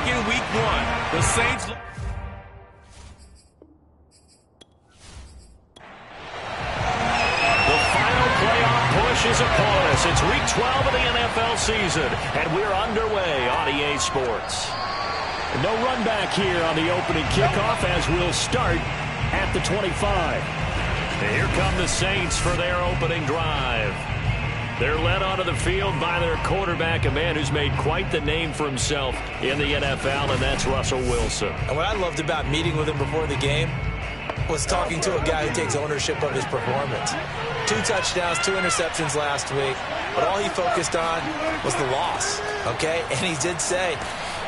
in week 1. The Saints... is upon us. It's week 12 of the NFL season, and we're underway on EA Sports. No run back here on the opening kickoff as we'll start at the 25. And here come the Saints for their opening drive. They're led onto the field by their quarterback, a man who's made quite the name for himself in the NFL, and that's Russell Wilson. And what I loved about meeting with him before the game was talking to a guy who takes ownership of his performance. 2 touchdowns, 2 interceptions last week, but all he focused on was the loss, okay? And he did say,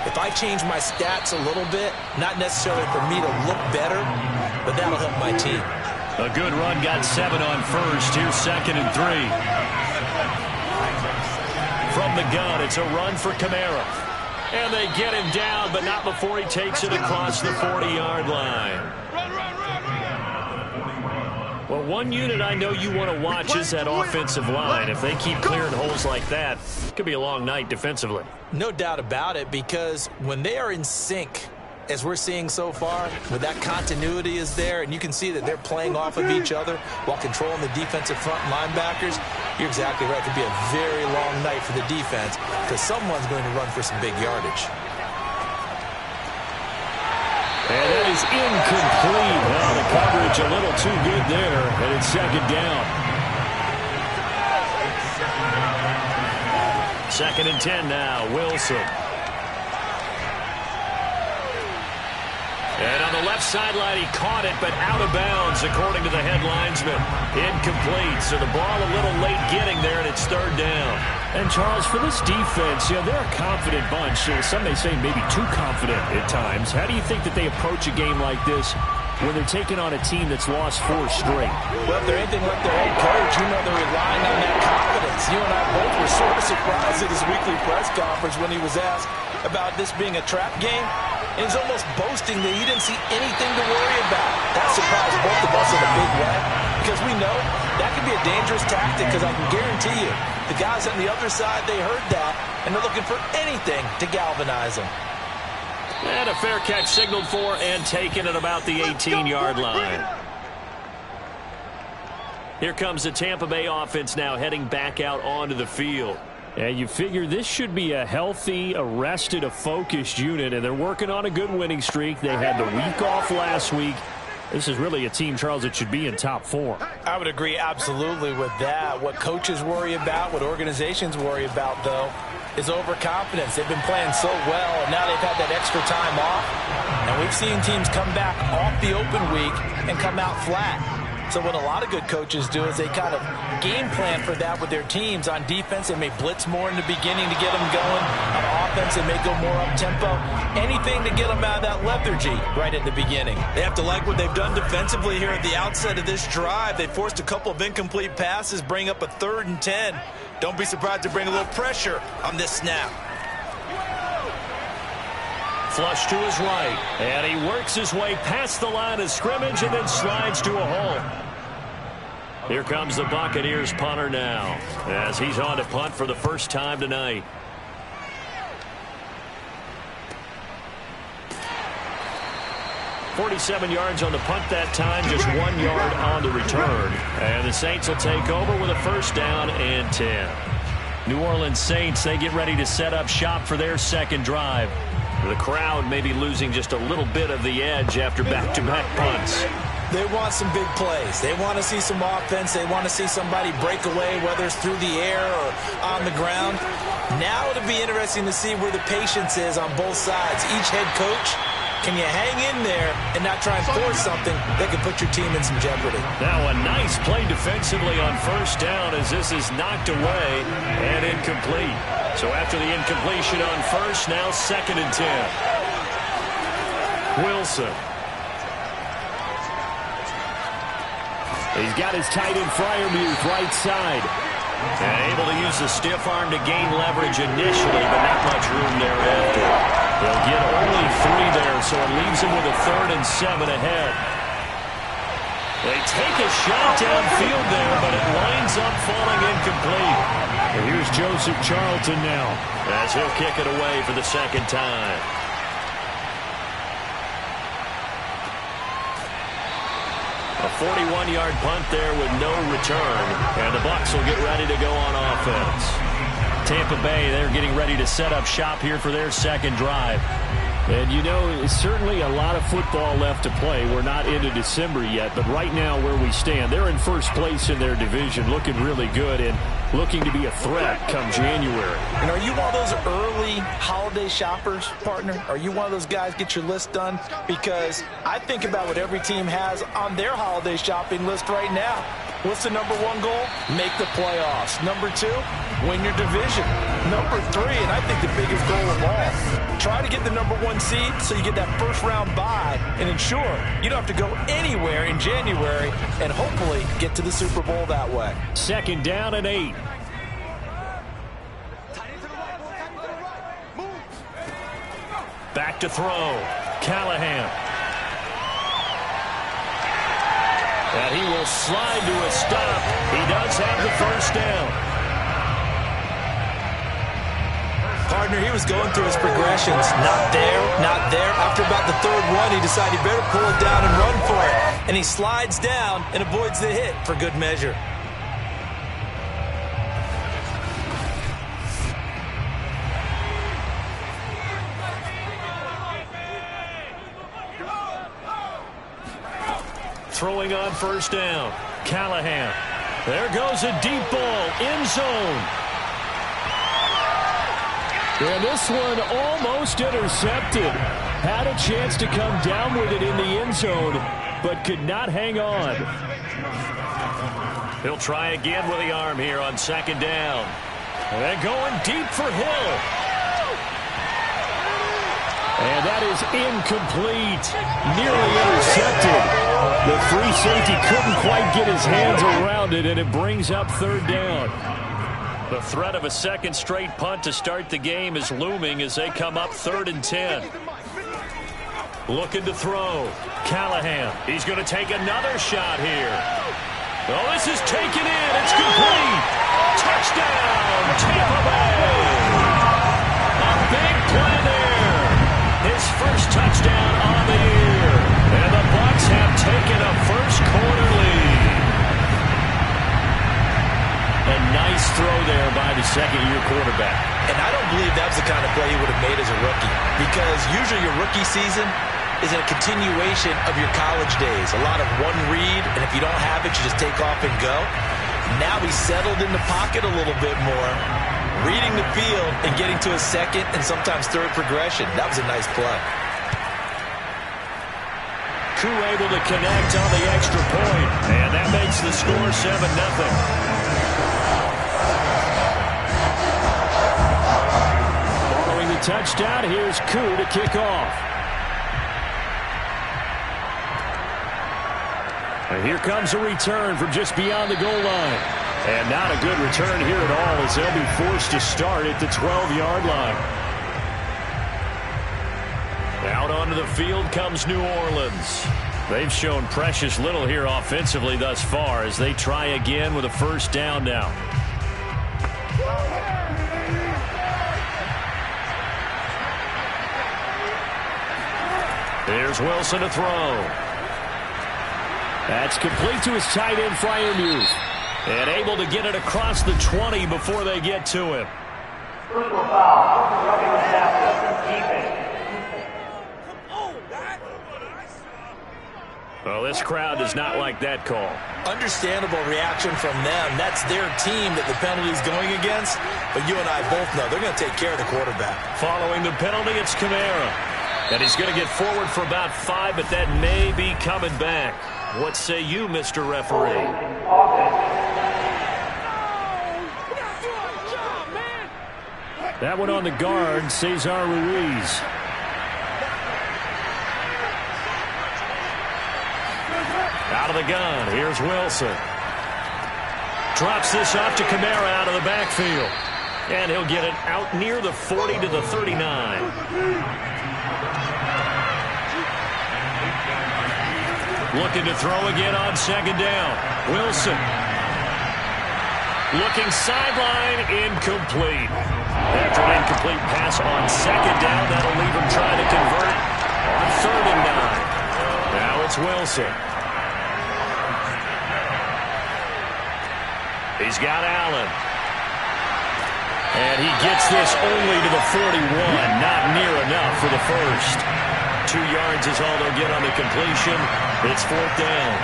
if I change my stats a little bit, not necessarily for me to look better, but that'll help my team. A good run, got 7 on first. Here's 2nd and 3. From the gun, it's a run for Kamara. And they get him down, but not before he takes it across the 40-yard line. Well, one unit I know you want to watch is that offensive line. If they keep clearing holes like that, it could be a long night defensively. No doubt about it, because when they are in sync, as we're seeing so far, with that continuity is there, and you can see that they're playing off of each other while controlling the defensive front linebackers, you're exactly right. It could be a very long night for the defense because someone's going to run for some big yardage. And that is incomplete. Well, the coverage a little too good there, and it's 2nd down. 2nd and 10 now, Wilson. And on the left sideline, he caught it, but out of bounds, according to the head linesman. Incomplete, so the ball a little late getting there, and it's 3rd down. And, Charles, for this defense, they're a confident bunch. Some may say maybe too confident at times. How do you think that they approach a game like this when they're taking on a team that's lost 4 straight? Well, if they're anything like their head coach, they're relying on that confidence. You and I both were sort of surprised at his weekly press conference when he was asked about this being a trap game. And he's almost boasting that he didn't see anything to worry about. That surprised both of us in a big way, because we know that can be a dangerous tactic, because I can guarantee you the guys on the other side, they heard that, and they're looking for anything to galvanize them. And a fair catch signaled for and taken at about the 18-yard line. Here comes the Tampa Bay offense now heading back out onto the field. And you figure this should be a healthy, arrested, a focused unit, and they're working on a good winning streak. They had the week off last week. This is really a team, Charles, that should be in top 4. I would agree absolutely with that. What coaches worry about, what organizations worry about, though, is overconfidence. They've been playing so well, and now they've had that extra time off. And we've seen teams come back off the open week and come out flat. So what a lot of good coaches do is they kind of game plan for that with their teams. On defense, they may blitz more in the beginning to get them going. On offense, they may go more up-tempo. Anything to get them out of that lethargy right at the beginning. They have to like what they've done defensively here at the outset of this drive. They forced a couple of incomplete passes, bring up a 3rd and 10. Don't be surprised to bring a little pressure on this snap. Flush to his right, and he works his way past the line of scrimmage and then slides to a hole. Here comes the Buccaneers punter now, as he's on to punt for the first time tonight. "47 yards on the punt that time, just 1 yard on the return. And the Saints will take over with a 1st down and 10. New Orleans Saints, they get ready to set up shop for their 2nd drive. The crowd may be losing just a little bit of the edge after back-to-back punts. They want some big plays. They want to see some offense. They want to see somebody break away, whether it's through the air or on the ground. Now it'll be interesting to see where the patience is on both sides. Each head coach, can you hang in there and not try and force something that could put your team in some jeopardy? Now a nice play defensively on 1st down as this is knocked away and incomplete. So after the incompletion on 1st, now 2nd and 10. Wilson. He's got his tight end Freiermuth right side. And able to use the stiff arm to gain leverage initially, but not much room thereafter. They'll get only 3 there, so it leaves him with a 3rd and 7 ahead. They take a shot downfield there, but it lines up falling incomplete. And here's Joseph Charlton now, as he'll kick it away for the 2nd time. A 41-yard punt there with no return. And the Bucs will get ready to go on offense. Tampa Bay, they're getting ready to set up shop here for their second drive. And, you know, certainly a lot of football left to play. We're not into December yet, but right now where we stand, they're in first place in their division, looking really good and looking to be a threat come January. And are you one of those early holiday shoppers, partner? Are you one of those guys get your list done? Because I think about what every team has on their holiday shopping list right now. What's the number one goal? Make the playoffs. Number two, win your division. Number three, and I think the biggest goal of all, try to get the number one seed so you get that first round bye and ensure you don't have to go anywhere in January and hopefully get to the Super Bowl that way. Second down and 8. Back to throw. Callahan. And he will slide to a stop. He does have the first down. Partner, he was going through his progressions. Not there, not there. After about the third one, he decided he better pull it down and run for it. And he slides down and avoids the hit for good measure. Throwing on first down. Callahan. There goes a deep ball. End zone. And this one almost intercepted. Had a chance to come down with it in the end zone, but could not hang on. He'll try again with the arm here on second down. And going deep for Hill. And that is incomplete. Nearly intercepted. The free safety couldn't quite get his hands around it, and it brings up third down. The threat of a second straight punt to start the game is looming as they come up 3rd and 10. Looking to throw. Callahan. He's going to take another shot here. Oh, this is taken in. It's complete. Touchdown, Tampa Bay. A big play there. His first touchdown on the year. And the Bucs have taken a first-quarter lead. A nice throw there by the second-year quarterback. And I don't believe that was the kind of play he would have made as a rookie. Because usually your rookie season is a continuation of your college days. A lot of one read, and if you don't have it, you just take off and go. Now he's settled in the pocket a little bit more, reading the field and getting to a second and sometimes third progression. That was a nice play. Koo able to connect on the extra point, and that makes the score 7-0. Following the touchdown, here's Koo to kick off. And here comes a return from just beyond the goal line. And not a good return here at all as they'll be forced to start at the 12-yard line. Out onto the field comes New Orleans. They've shown precious little here offensively thus far as they try again with a first down now. There's Wilson to throw. That's complete to his tight end, Freiermuth. And able to get it across the 20 before they get to him. Well, this crowd does not like that call. Understandable reaction from them. That's their team that the penalty is going against. But you and I both know they're going to take care of the quarterback. Following the penalty, it's Kamara. And he's going to get forward for about 5, but that may be coming back. What say you, Mr. Referee? That one on the guard, Cesar Ruiz. Out of the gun, here's Wilson. Drops this off to Kamara out of the backfield. And he'll get it out near the 40 to the 39. Looking to throw again on second down. Wilson. Looking sideline, incomplete. After an incomplete pass on second down, that'll leave him trying to convert on 3rd and 9. Now it's Wilson. He's got Allen. And he gets this only to the 41. Not near enough for the first. 2 yards is all they'll get on the completion. It's 4th down.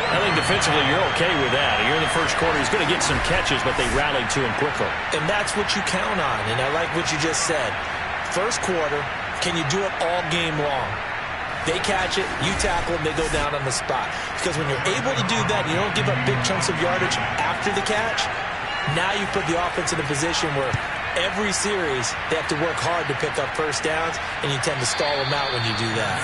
I think defensively you're okay with that. Here in the first quarter, he's going to get some catches, but they rallied to him quickly. And that's what you count on, and I like what you just said. First quarter, can you do it all game long? They catch it, you tackle them, they go down on the spot. Because when you're able to do that, you don't give up big chunks of yardage after the catch, now you put the offense in a position where every series they have to work hard to pick up first downs, and you tend to stall them out when you do that.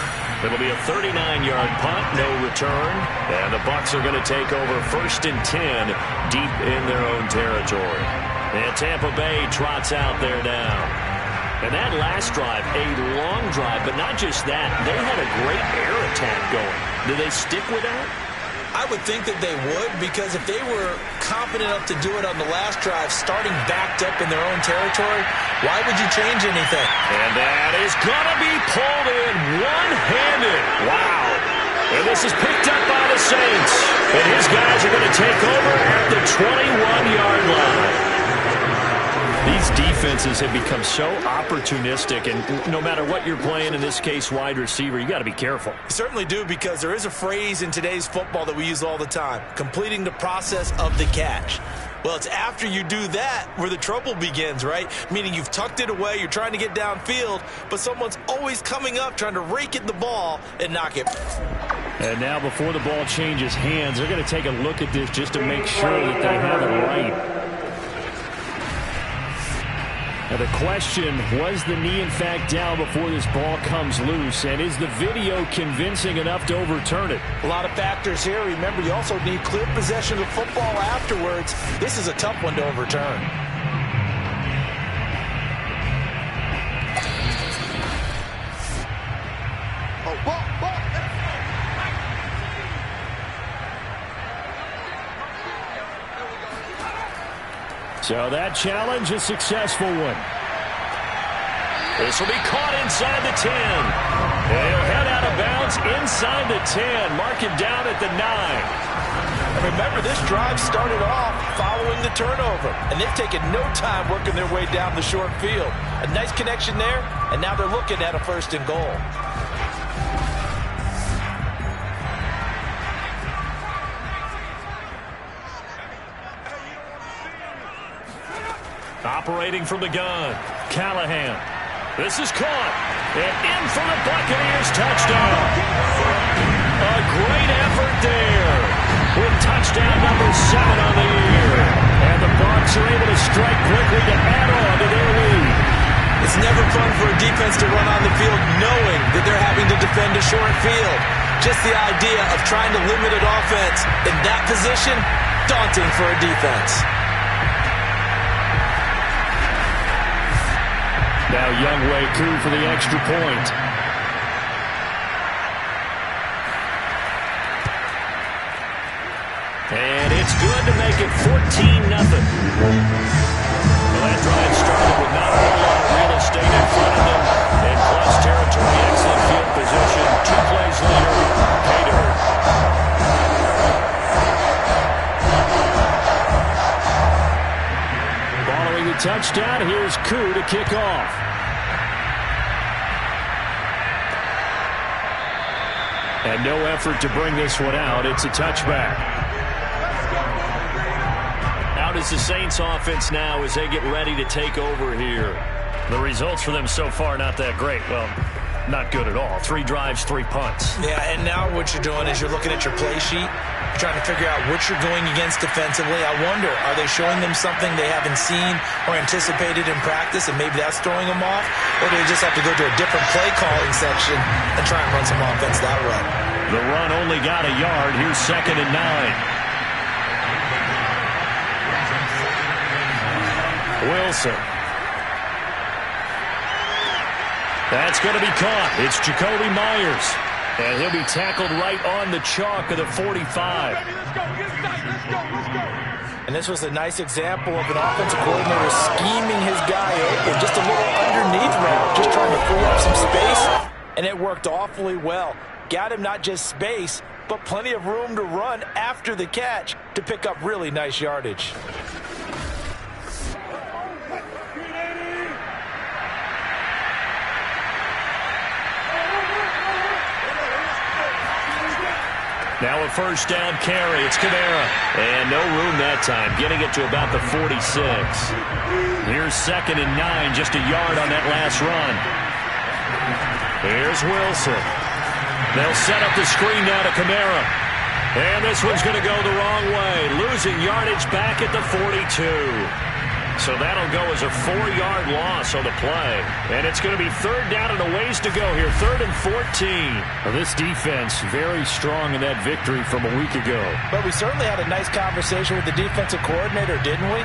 It'll be a 39-yard punt, no return, and the Bucs are going to take over 1st and 10 deep in their own territory. And Tampa Bay trots out there now. And that last drive, a long drive, but not just that. They had a great air attack going. Do they stick with that? I would think that they would, because if they were confident enough to do it on the last drive, starting backed up in their own territory, why would you change anything? And that is going to be pulled in one-handed. Wow. And this is picked up by the Saints. And his guys are going to take over at the 21-yard line. These defenses have become so opportunistic, and no matter what you're playing, in this case wide receiver, you got to be careful. You certainly do, because there is a phrase in today's football that we use all the time, completing the process of the catch. Well, it's after you do that where the trouble begins, right? Meaning you've tucked it away, you're trying to get downfield, but someone's always coming up trying to rake at the ball and knock it. And now before the ball changes hands, they're going to take a look at this just to make sure that they have it right. Now the question, was the knee in fact down before this ball comes loose? And is the video convincing enough to overturn it? A lot of factors here. Remember, you also need clear possession of football afterwards. This is a tough one to overturn. So that challenge, a successful one. This will be caught inside the 10. And he'll head out of bounds inside the 10. Mark him down at the 9. And remember, this drive started off following the turnover. And they've taken no time working their way down the short field. A nice connection there, and now they're looking at a 1st and goal. Operating from the gun, Callahan. This is caught. And in for the Buccaneers touchdown. A great effort there. With touchdown number 7 on the year. And the Bucs are able to strike quickly to add on to their lead. It's never fun for a defense to run on the field knowing that they're having to defend a short field. Just the idea of trying to limit an offense in that position, daunting for a defense. Now Younghoe Koo for the extra point. And it's good to make it 14-0. Well, that drive started with not a whole lot of real estate in front of them. And plus territory, excellent field position. 2 plays later, pay dirt. Following the touchdown, here's Koo to kick off. And no effort to bring this one out. It's a touchback. How does the Saints offense now as they get ready to take over here? The results for them so far not that great. Well, not good at all. 3 drives, 3 punts. Yeah, and now what you're doing is you're looking at your play sheet, trying to figure out what you're going against defensively. I wonder, are they showing them something they haven't seen or anticipated in practice, and maybe that's throwing them off? Or do they just have to go to a different play calling section and try and run some offense that way? The run only got a yard. Here's 2nd and 9. Wilson. That's going to be caught. It's Jakobi Meyers. And he'll be tackled right on the chalk of the 45. And this was a nice example of an offensive coordinator scheming his guy open, just a little underneath route, just trying to free up some space, and it worked awfully well. Got him not just space, but plenty of room to run after the catch to pick up really nice yardage. Now a first down carry. It's Kamara. And no room that time, getting it to about the 46. Here's 2nd and 9, just a yard on that last run. Here's Wilson. They'll set up the screen now to Kamara. And this one's going to go the wrong way, losing yardage back at the 42. So that'll go as a 4-yard loss on the play. And it's going to be 3rd down and a ways to go here. 3rd and 14. Well, this defense very strong in that victory from a week ago. But we certainly had a nice conversation with the defensive coordinator, didn't we?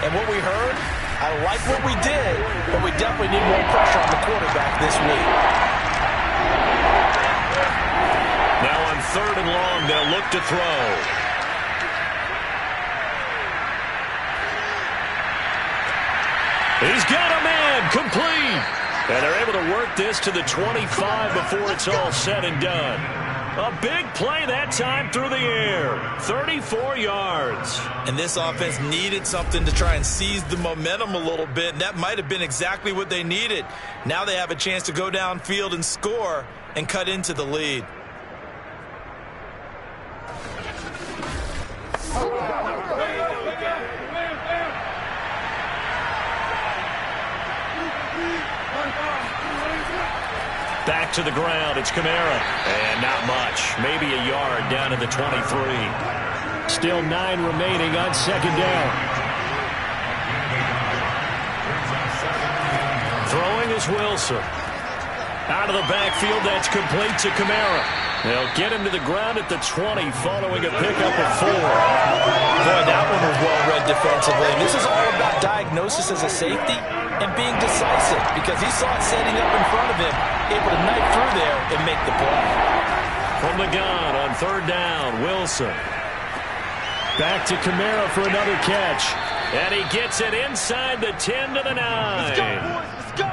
And what we heard, I like what we did, but we definitely need more pressure on the quarterback this week. Now on 3rd and long, they'll look to throw. He's got a man, complete. And they're able to work this to the 25 before it's all said and done. A big play that time through the air. 34 yards. And this offense needed something to try and seize the momentum a little bit, and that might have been exactly what they needed. Now they have a chance to go downfield and score and cut into the lead. Back to the ground, it's Kamara. And not much, maybe a yard down to the 23. Still 9 remaining on 2nd down. Throwing is Wilson. Out of the backfield, that's complete to Kamara. They'll get him to the ground at the 20 following a pickup of 4. Boy, that one was well read defensively. This is all about diagnosis as a safety and being decisive because he saw it setting up in front of him, able to knife through there and make the play. From the gun on 3rd down, Wilson. Back to Kamara for another catch. And he gets it inside the 10 to the 9. Let's go, boys. Let's go.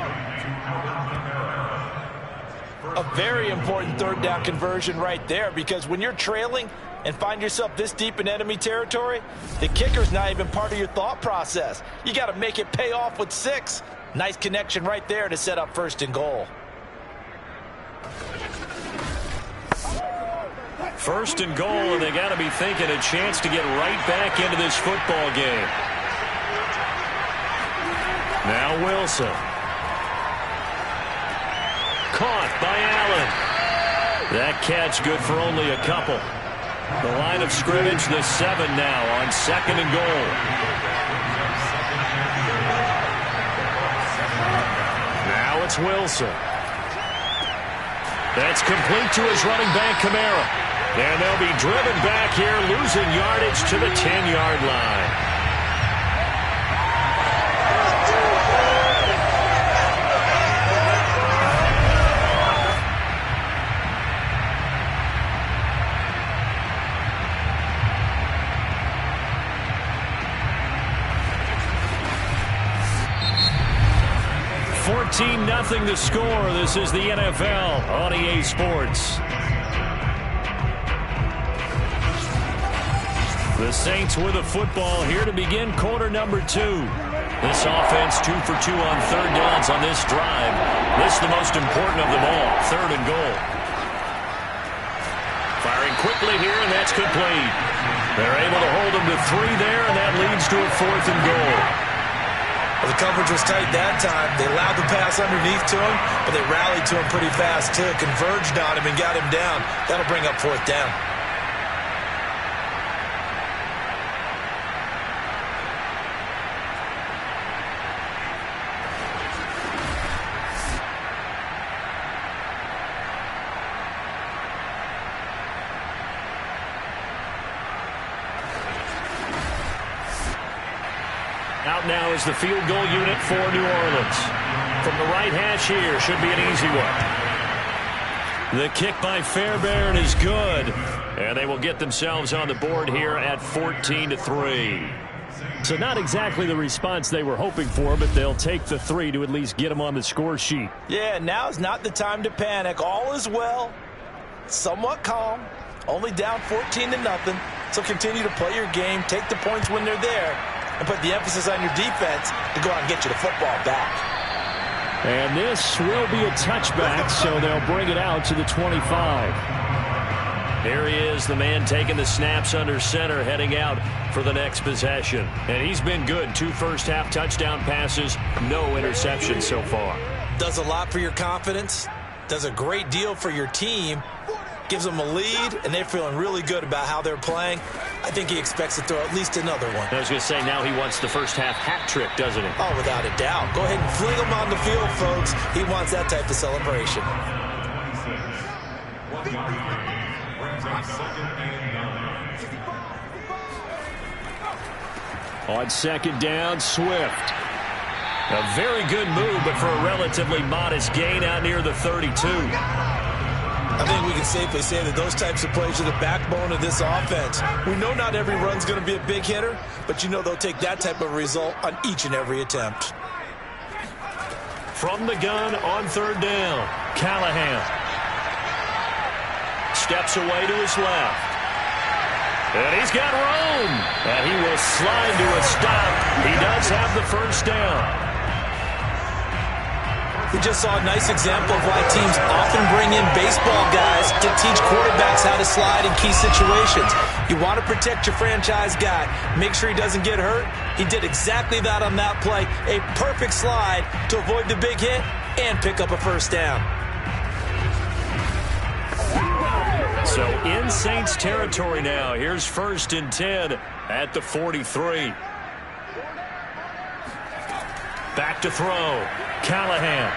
A very important 3rd down conversion right there because when you're trailing and find yourself this deep in enemy territory, the kicker's not even part of your thought process. You got to make it pay off with 6. Nice connection right there to set up 1st and goal. 1st and goal, and they got to be thinking a chance to get right back into this football game. Now Wilson. Caught by Allen. That catch good for only a couple. The line of scrimmage, the 7 now on 2nd and goal. Now it's Wilson. That's complete to his running back, Kamara. And they'll be driven back here, losing yardage to the 10-yard line. Nothing to score. This is the NFL on EA Sports. The Saints with a football here to begin quarter number 2. This offense 2 for 2 on 3rd downs on this drive. This is the most important of them all, 3rd and goal. Firing quickly here, and that's complete. They're able to hold them to 3 there, and that leads to a 4th and goal. Well, the coverage was tight that time. They allowed the pass underneath to him, but they rallied to him pretty fast, too. Converged on him and got him down. That'll bring up 4th down. Out now is the field goal unit for New Orleans. From the right hash here, should be an easy one. The kick by Fairbairn is good. And they will get themselves on the board here at 14-3. So not exactly the response they were hoping for, but they'll take the 3 to at least get them on the score sheet. Yeah, now's not the time to panic. All is well, somewhat calm, Only down 14-0. So continue to play your game, take the points when they're there, and put the emphasis on your defense to go out and get you the football back. And this will be a touchback, so they'll bring it out to the 25. Here he is, the man taking the snaps under center, heading out for the next possession. And he's been good. 2 first-half touchdown passes, no interceptions so far. Does a lot for your confidence, does a great deal for your team, gives them a lead, and they're feeling really good about how they're playing. I think he expects to throw at least another one. I was going to say, now he wants the first-half hat trick, doesn't he? Oh, without a doubt. Go ahead and fling him on the field, folks. He wants that type of celebration. On second down, Swift. A very good move, but for a relatively modest gain out near the 32. I think we can safely say that those types of plays are the backbone of this offense. We know not every run's going to be a big hitter, but you know they'll take that type of result on each and every attempt. From the gun on third down, Callahan steps away to his left. And he's got room. And he will slide to a stop. He does have the first down. We just saw a nice example of why teams often bring in baseball guys to teach quarterbacks how to slide in key situations. You want to protect your franchise guy. Make sure he doesn't get hurt. He did exactly that on that play. A perfect slide to avoid the big hit and pick up a first down. So in Saints territory now. Here's 1st and 10 at the 43. Back to throw. Callahan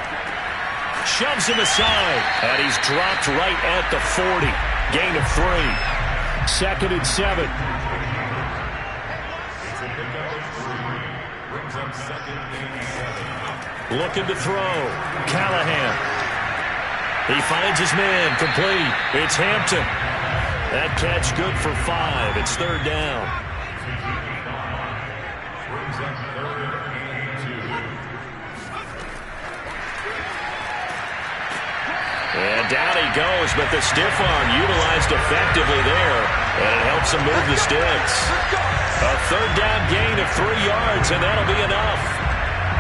shoves him aside, and he's dropped right at the 40. Gain of 3. 2nd and 7. Looking to throw. Callahan. He finds his man, complete. It's Hampton. That catch good for 5. It's 3rd down. And down he goes, but the stiff arm utilized effectively there, and it helps him move the sticks. A 3rd down gain of 3 yards, and that'll be enough.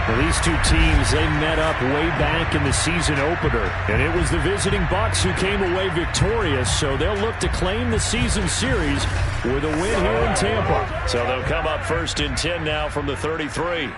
Well, these two teams, they met up way back in the season opener, and it was the visiting Bucs who came away victorious, so they'll look to claim the season series with a win here in Tampa. So they'll come up 1st and 10 now from the 33.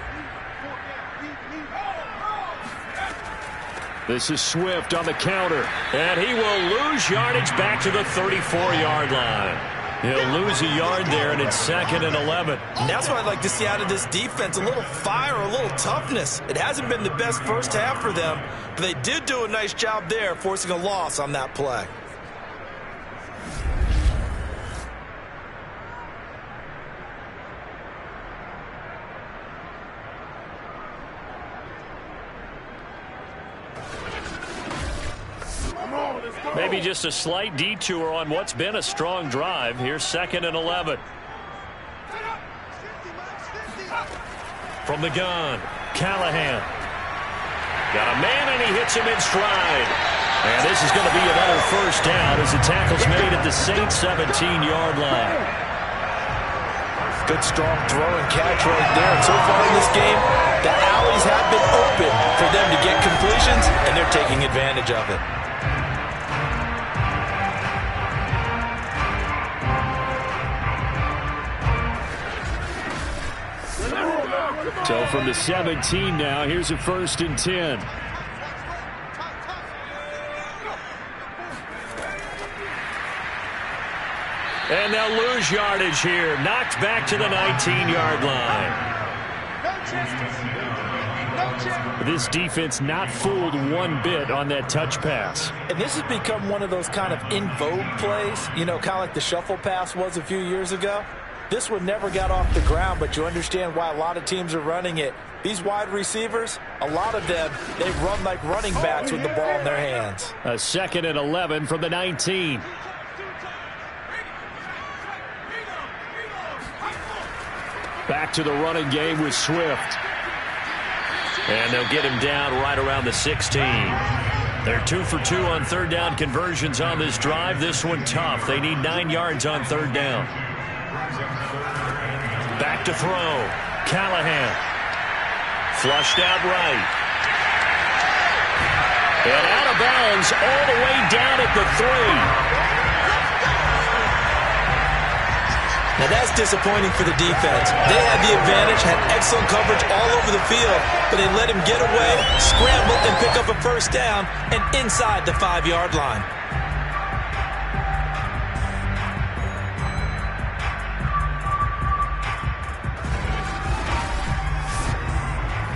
This is Swift on the counter. And he will lose yardage back to the 34-yard line. He'll lose a yard there, and it's 2nd and 11. And that's what I'd like to see out of this defense, a little fire, a little toughness. It hasn't been the best first half for them, but they did do a nice job there, forcing a loss on that play. Maybe just a slight detour on what's been a strong drive. Here's 2nd and 11. From the gun, Callahan. Got a man, and he hits him in stride. And this is going to be another first down as the tackle's made at the Saints 17-yard line. Good, strong throw and catch right there. And so far in this game, the alleys have been open for them to get completions, and they're taking advantage of it. So from the 17 now, here's a 1st and 10. And they'll lose yardage here. Knocked back to the 19-yard line. This defense not fooled one bit on that touch pass. And this has become one of those kind of in vogue plays, you know, kind of like the shuffle pass was a few years ago. This one never got off the ground, but you understand why a lot of teams are running it. These wide receivers, a lot of them, they run like running backs with the ball in their hands. A 2nd and 11 from the 19. Back to the running game with Swift. And they'll get him down right around the 16. They're 2 for 2 on third down conversions on this drive. This one tough. They need 9 yards on third down. Back to throw. Callahan. Flushed out right. And out of bounds all the way down at the 3. Now that's disappointing for the defense. They had the advantage, had excellent coverage all over the field, but they let him get away, scramble, and pick up a first down, and inside the 5-yard line.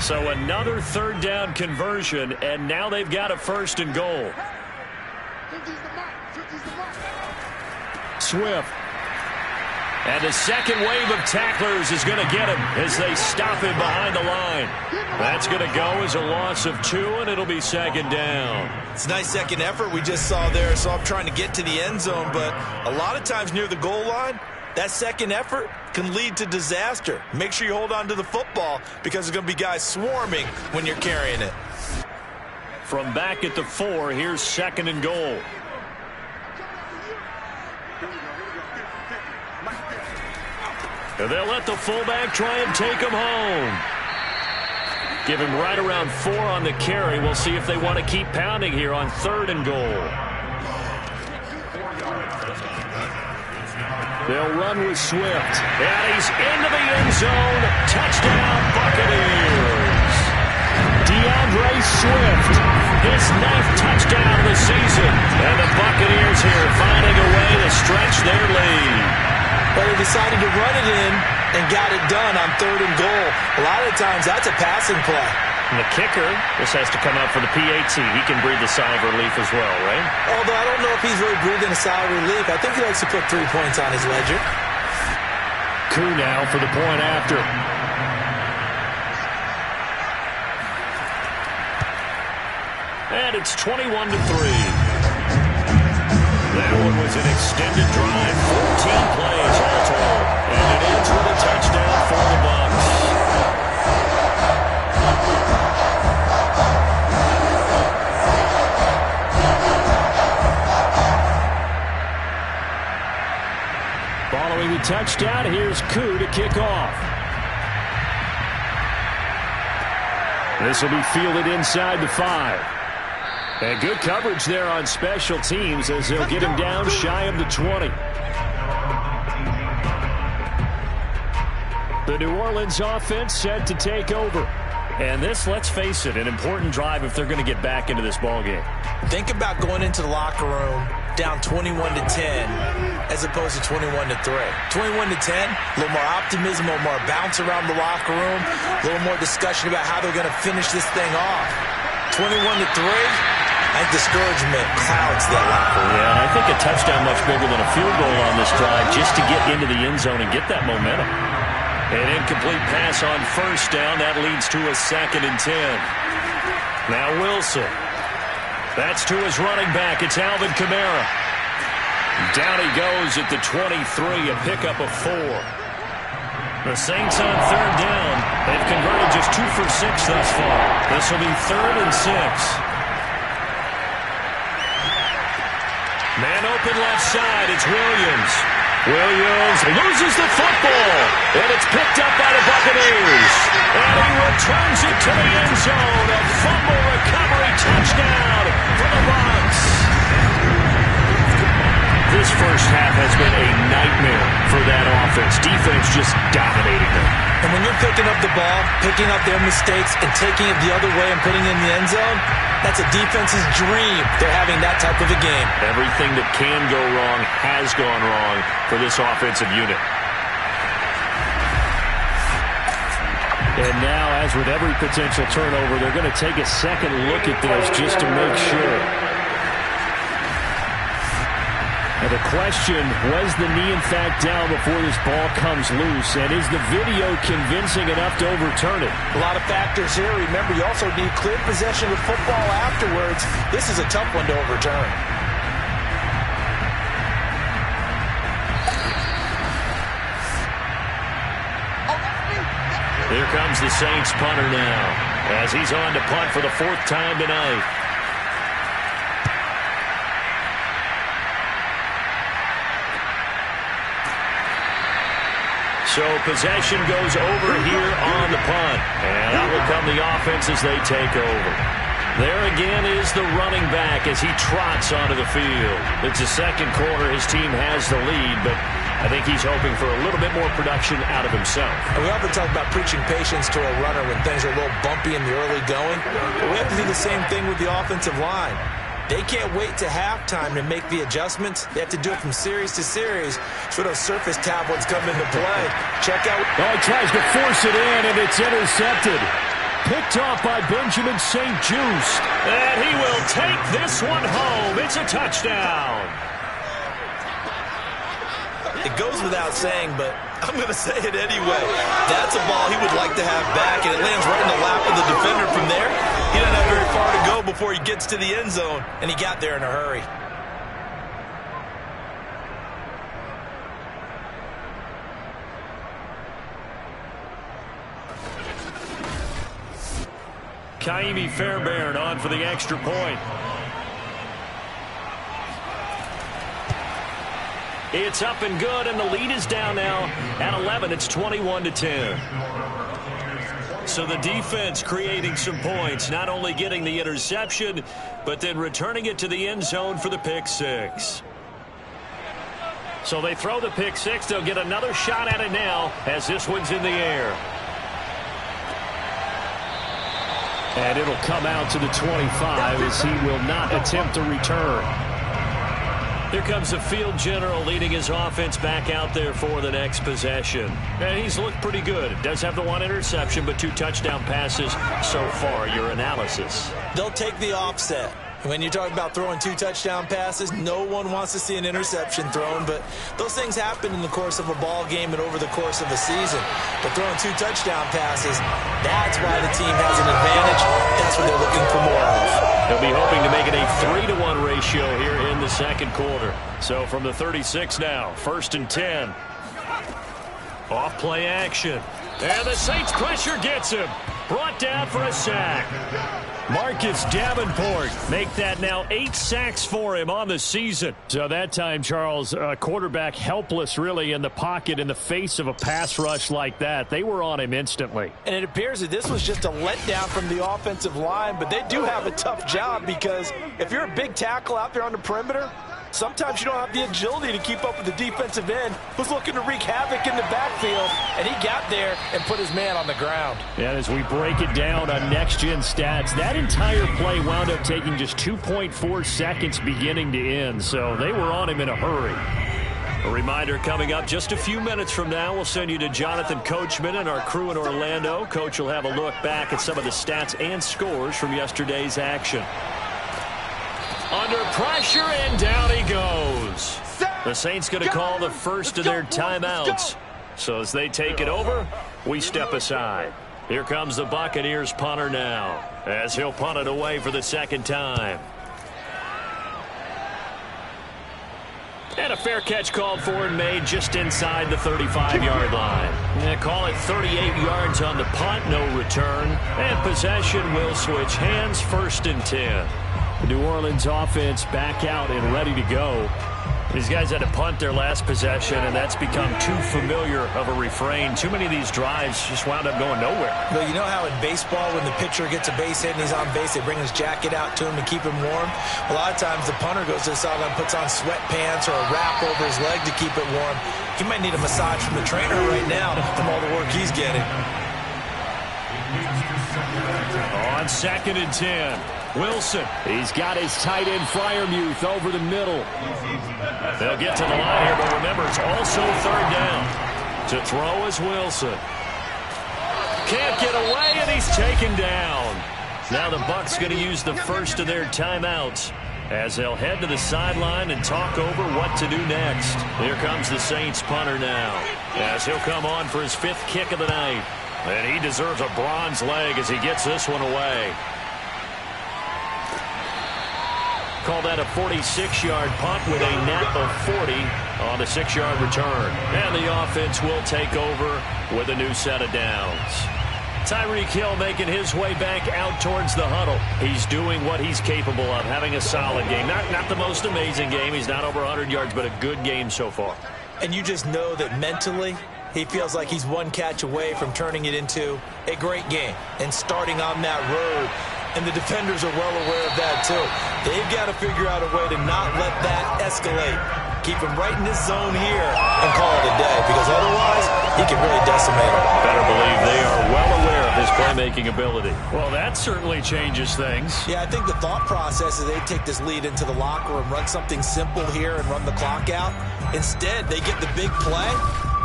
So another third down conversion, and now they've got a 1st and goal. Swift. And the second wave of tacklers is going to get him as they stop him behind the line. That's going to go as a loss of 2, and it'll be 2nd down. It's a nice second effort we just saw there, so I'm trying to get to the end zone, but a lot of times near the goal line, that second effort can lead to disaster. Make sure you hold on to the football because there's going to be guys swarming when you're carrying it. From back at the 4, here's 2nd and goal. And they'll let the fullback try and take him home. Give him right around 4 on the carry. We'll see if they want to keep pounding here on 3rd and goal. They'll run with Swift. And he's into the end zone. Touchdown, Buccaneers. DeAndre Swift, his 9th touchdown of the season. And the Buccaneers here finding a way to stretch their lead. But they decided to run it in and got it done on 3rd and goal. A lot of times that's a passing play. And the kicker, this has to come out for the PAT. He can breathe a sigh of relief as well, right? Although I don't know if he's really breathing a sigh of relief. I think he likes to put 3 points on his ledger. Koo now for the point after. And it's 21-3. That one was an extended drive, 14 plays all total. And it ends with a touchdown for the Bucs. Following the touchdown, here's Koo to kick off. This will be fielded inside the 5. And good coverage there on special teams as they'll get him down shy of the 20. The New Orleans offense set to take over. And this, let's face it, an important drive if they're going to get back into this ballgame. Think about going into the locker room down 21-10 as opposed to 21-3. 21-10, a little more optimism, a little more bounce around the locker room, a little more discussion about how they're going to finish this thing off. 21-3. I think discouragement clouds that locker room. Yeah, and I think a touchdown much bigger than a field goal on this drive just to get into the end zone and get that momentum. An incomplete pass on 1st down. That leads to a 2nd and 10. Now Wilson. That's to his running back. It's Alvin Kamara. Down he goes at the 23, a pickup of 4. The Saints on 3rd down. They've converted just 2 for 6 thus far. This will be 3rd and 6. Man open left side, it's Williams. Williams loses the football, and it's picked up by the Buccaneers. And he returns it to the end zone. A fumble recovery touchdown for the Bucs. This first half has been a nightmare for that offense. Defense just dominating them. And when you're picking up the ball, picking up their mistakes, and taking it the other way and putting it in the end zone, that's a defense's dream. They're having that type of a game. Everything that can go wrong has gone wrong for this offensive unit. And now, as with every potential turnover, they're going to take a second look at this just to make sure. Now the question, was the knee in fact down before this ball comes loose? And is the video convincing enough to overturn it? A lot of factors here. Remember, you also need clear possession of football afterwards. This is a tough one to overturn. Here comes the Saints punter now, as he's on to punt for the 4th time tonight. So possession goes over here on the punt. And out will come the offense as they take over. There again is the running back as he trots onto the field. It's the second quarter. His team has the lead, but I think he's hoping for a little bit more production out of himself. We often talk about preaching patience to a runner when things are a little bumpy in the early going. But we have to do the same thing with the offensive line. They can't wait to halftime to make the adjustments. They have to do it from series to series so those surface tablets come into play. Check out. Oh, he tries to force it in, and it's intercepted. Picked off by Benjamin St-Juste. And he will take this one home. It's a touchdown. It goes without saying, but I'm going to say it anyway. That's a ball he would like to have back, and it lands right in the lap of the defender from there. He doesn't have very far to go before he gets to the end zone, and he got there in a hurry. Ka'imi Fairbairn on for the extra point. It's up and good, and the lead is down now at 11. It's 21-10. So the defense creating some points, not only getting the interception, but then returning it to the end zone for the pick six. So they throw the pick six. They'll get another shot at it now as this one's in the air. And it'll come out to the 25 as he will not attempt to return. Here comes the field general leading his offense back out there for the next possession. And he's looked pretty good. Does have the one interception, but 2 touchdown passes so far. Your analysis? They'll take the offset. When you talk about throwing 2 touchdown passes, no one wants to see an interception thrown, but those things happen in the course of a ball game and over the course of a season. But throwing 2 touchdown passes, that's why the team has an advantage. That's what they're looking for more of. They'll be hoping to make it a 3-to-1 ratio here in the second quarter. So from the 36 now, 1st and 10. Off play action. And the Saints pressure gets him. Brought down for a sack. Marcus Davenport make that now 8 sacks for him on the season. So that time, Charles, quarterback helpless really in the pocket in the face of a pass rush like that. They were on him instantly. And it appears that this was just a letdown from the offensive line, but they do have a tough job because if you're a big tackle out there on the perimeter, sometimes you don't have the agility to keep up with the defensive end who's looking to wreak havoc in the backfield, and he got there and put his man on the ground. And as we break it down on Next Gen Stats, that entire play wound up taking just 2.4 seconds beginning to end, so they were on him in a hurry. A reminder coming up just a few minutes from now, we'll send you to Jonathan Coachman and our crew in Orlando. Coach will have a look back at some of the stats and scores from yesterday's action. Under pressure, and down he goes. The Saints going to call the first of their timeouts. So as they take it over, we step aside. Here comes the Buccaneers punter now, as he'll punt it away for the second time. And a fair catch called for and made just inside the 35-yard line. Yeah, call it 38 yards on the punt, no return. And possession will switch hands, 1st and 10. The New Orleans offense back out and ready to go. These guys had to punt their last possession, and that's become too familiar of a refrain. Too many of these drives just wound up going nowhere. Well, you know how in baseball when the pitcher gets a base hit and he's on base, they bring his jacket out to him to keep him warm? A lot of times the punter goes to the sideline, puts on sweatpants or a wrap over his leg to keep it warm. He might need a massage from the trainer right now from all the work he's getting. On 2nd and 10. Wilson. He's got his tight end Freiermuth over the middle. They'll get to the line here, but remember, it's also 3rd down. To throw is Wilson. Can't get away, and he's taken down. Now the Bucs going to use the first of their timeouts as they'll head to the sideline and talk over what to do next. Here comes the Saints punter now, as he'll come on for his 5th kick of the night. And he deserves a bronze leg as he gets this one away. Call that a 46-yard punt with a net of 40 on the 6-yard return. And the offense will take over with a new set of downs. Tyreek Hill making his way back out towards the huddle. He's doing what he's capable of, having a solid game. Not the most amazing game. He's not over 100 yards, but a good game so far. And you just know that mentally he feels like he's one catch away from turning it into a great game and starting on that road. And the defenders are well aware of that, too. They've got to figure out a way to not let that escalate. Keep him right in this zone here and call it a day, because otherwise he can really decimate him. Better believe they are well aware of his playmaking ability. Well, that certainly changes things. Yeah, I think the thought process is they take this lead into the locker room, run something simple here and run the clock out. Instead, they get the big play.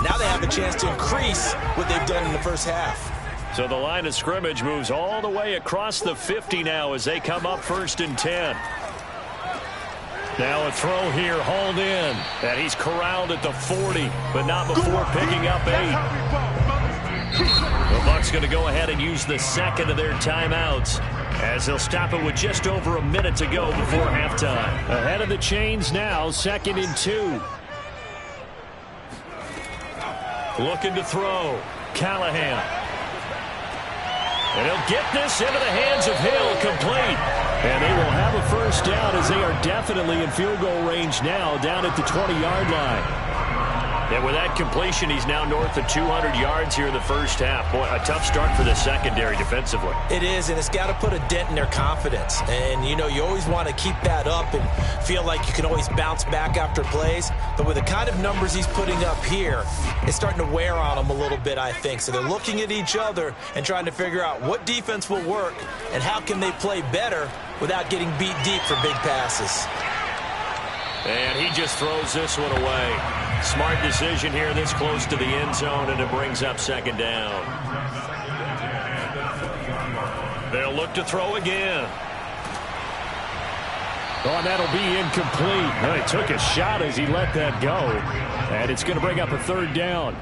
Now they have a chance to increase what they've done in the first half. So the line of scrimmage moves all the way across the 50 now as they come up 1st and 10. Now a throw here, hauled in. And he's corralled at the 40, but not before picking up 8. The Bucs going to go ahead and use the second of their timeouts as they'll stop it with just over a minute to go before halftime. Ahead of the chains now, 2nd and 2. Looking to throw. Callahan. And he'll get this into the hands of Hill, complete. And they will have a first down as they are definitely in field goal range now, down at the 20-yard line. And with that completion, he's now north of 200 yards here in the first half. Boy, a tough start for the secondary defensively. It is, and it's got to put a dent in their confidence. And, you know, you always want to keep that up and feel like you can always bounce back after plays. But with the kind of numbers he's putting up here, it's starting to wear on them a little bit, I think. So they're looking at each other and trying to figure out what defense will work and how can they play better without getting beat deep for big passes. And he just throws this one away. Smart decision here this close to the end zone, and it brings up 2nd down. They'll look to throw again. Oh, and that'll be incomplete. Well, he took a shot as he let that go. And it's going to bring up a 3rd down.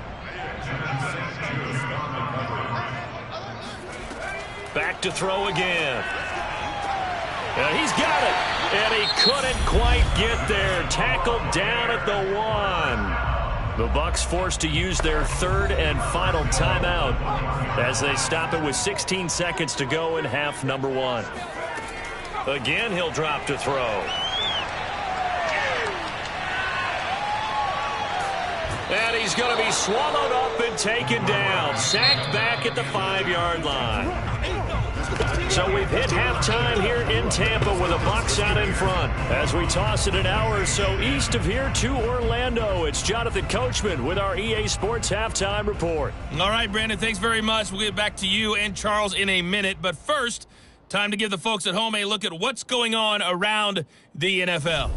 Back to throw again. And he's got it. And he couldn't quite get there. Tackled down at the 1. The Bucs forced to use their 3rd and final timeout as they stop it with 16 seconds to go in half number 1. Again, he'll drop to throw. And he's going to be swallowed up and taken down. Sacked back at the 5-yard line. So we've hit halftime here in Tampa with the Bucs out in front. As we toss it an hour or so east of here to Orlando, it's Jonathan Coachman with our EA Sports Halftime Report. All right, Brandon, thanks very much. We'll get back to you and Charles in a minute. But first, time to give the folks at home a look at what's going on around the NFL.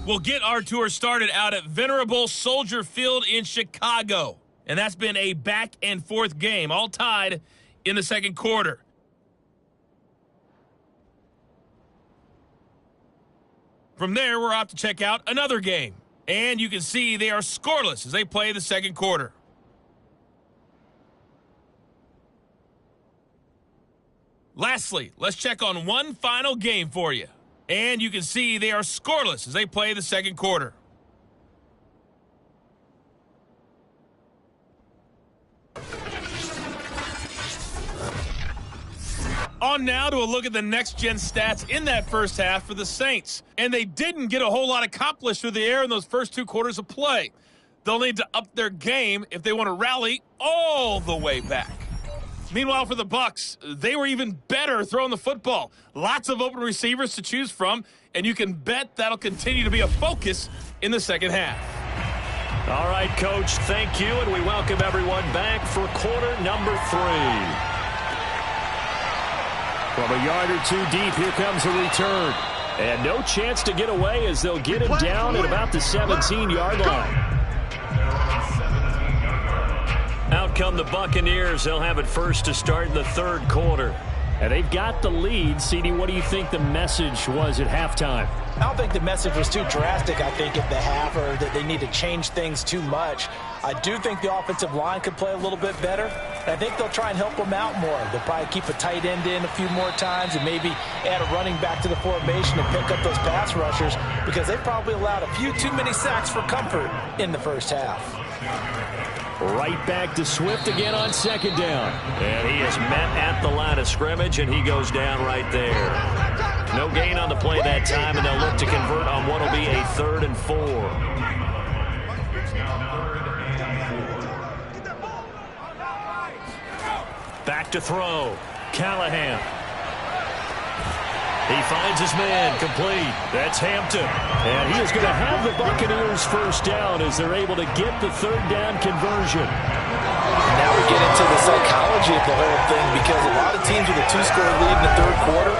We'll get our tour started out at Venerable Soldier Field in Chicago. And that's been a back-and-forth game, all tied in the second quarter. From there, we're off to check out another game. And you can see they are scoreless as they play the second quarter. Lastly, let's check on one final game for you. And you can see they are scoreless as they play the second quarter. On now to a look at the next-gen stats in that first half for the Saints. And they didn't get a whole lot accomplished through the air in those first 2 quarters of play. They'll need to up their game if they want to rally all the way back. Meanwhile, for the Bucs, they were even better throwing the football. Lots of open receivers to choose from, and you can bet that'll continue to be a focus in the second half. All right, Coach, thank you, and we welcome everyone back for quarter number 3. From a yard or 2 deep, here comes a return. And no chance to get away as they'll get him down at about the 17-yard line. Out come the Buccaneers. They'll have it first to start in the third quarter. And they've got the lead. CD, what do you think the message was at halftime? I don't think the message was too drastic, I think, at the half, or that they need to change things too much. I do think the offensive line could play a little bit better. And I think they'll try and help them out more. They'll probably keep a tight end in a few more times and maybe add a running back to the formation and pick up those pass rushers, because they probably allowed a few too many sacks for comfort in the first half. Right back to Swift again on second down. And he is met at the line of scrimmage, and he goes down right there. No gain on the play that time, and they'll look to convert on what will be a 3rd and 4. Back to throw. Callahan. He finds his man, complete. That's Hampton. And he is going to have the Buccaneers first down as they're able to get the third down conversion. Now we get into the psychology of the whole thing, because a lot of teams with a 2-score lead in the third quarter,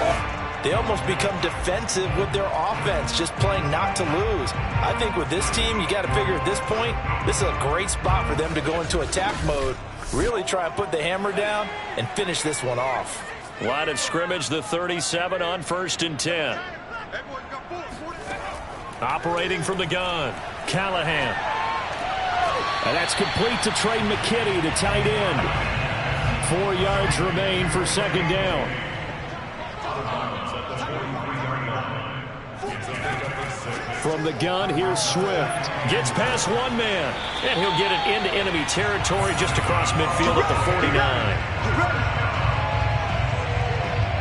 they almost become defensive with their offense, just playing not to lose. I think with this team, you got to figure at this point, this is a great spot for them to go into attack mode, really try and put the hammer down and finish this one off. Line of scrimmage, the 37 on 1st and 10. Operating from the gun, Callahan. And that's complete to Trey McKitty, the tight end. 4 yards remain for second down. From the gun, here's Swift. Gets past one man, and he'll get it into enemy territory just across midfield at the 49.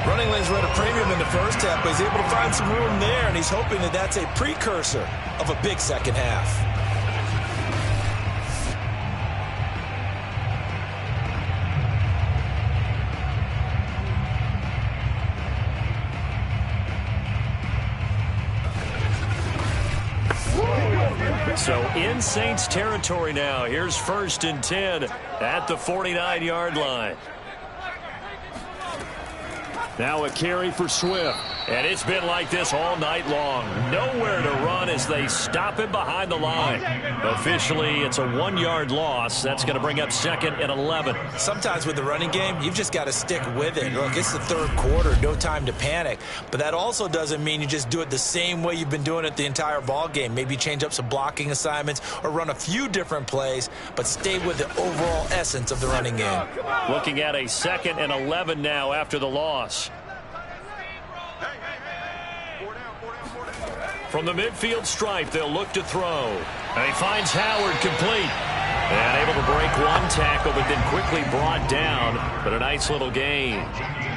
Running lanes were at a premium in the first half, but he's able to find some room there, and he's hoping that that's a precursor of a big second half. So in Saints territory now. Here's 1st and 10 at the 49-yard line. Now a carry for Swift. And it's been like this all night long. Nowhere to run as they stop him behind the line. Officially, it's a 1-yard loss. That's going to bring up 2nd and 11. Sometimes with the running game, you've just got to stick with it. Look, it's the third quarter, no time to panic. But that also doesn't mean you just do it the same way you've been doing it the entire ball game. Maybe change up some blocking assignments or run a few different plays, but stay with the overall essence of the running game. Looking at a 2nd and 11 now after the loss. From the midfield stripe, they'll look to throw. And he finds Howard complete. And able to break one tackle, but then quickly brought down. But a nice little gain.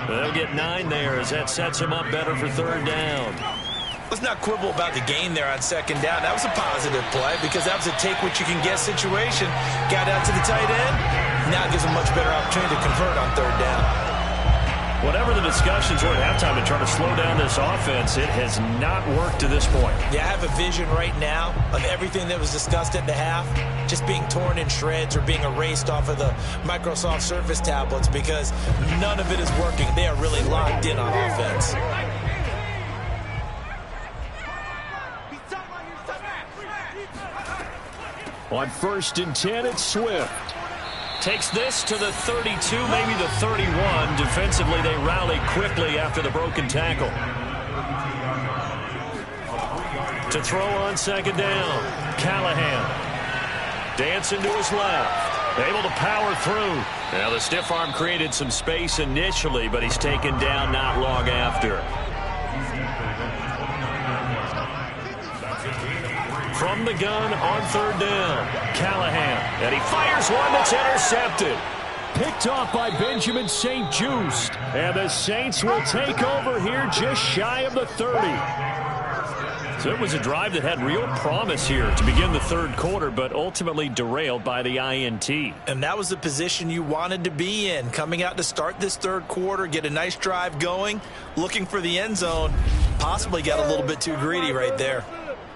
They'll get 9 there as that sets him up better for third down. Let's not quibble about the gain there on second down. That was a positive play because that was a take-what-you-can-get situation. Got out to the tight end. Now it gives him a much better opportunity to convert on third down. Whatever the discussions were at halftime to try to slow down this offense, it has not worked to this point. Yeah, I have a vision right now of everything that was discussed at the half just being torn in shreds or being erased off of the Microsoft Surface tablets because none of it is working. They are really locked in on offense. On 1st and 10, it's Swift. Takes this to the 32, maybe the 31. Defensively, they rally quickly after the broken tackle. To throw on second down, Callahan. Dancing to his left. Able to power through. Now, the stiff arm created some space initially, but he's taken down not long after. From the gun on third down, Callahan. And he fires one that's intercepted. Picked off by Benjamin St-Juste. And the Saints will take over here just shy of the 30. So it was a drive that had real promise here to begin the third quarter, but ultimately derailed by the INT. And that was the position you wanted to be in. Coming out to start this third quarter, get a nice drive going, looking for the end zone. Possibly got a little bit too greedy right there.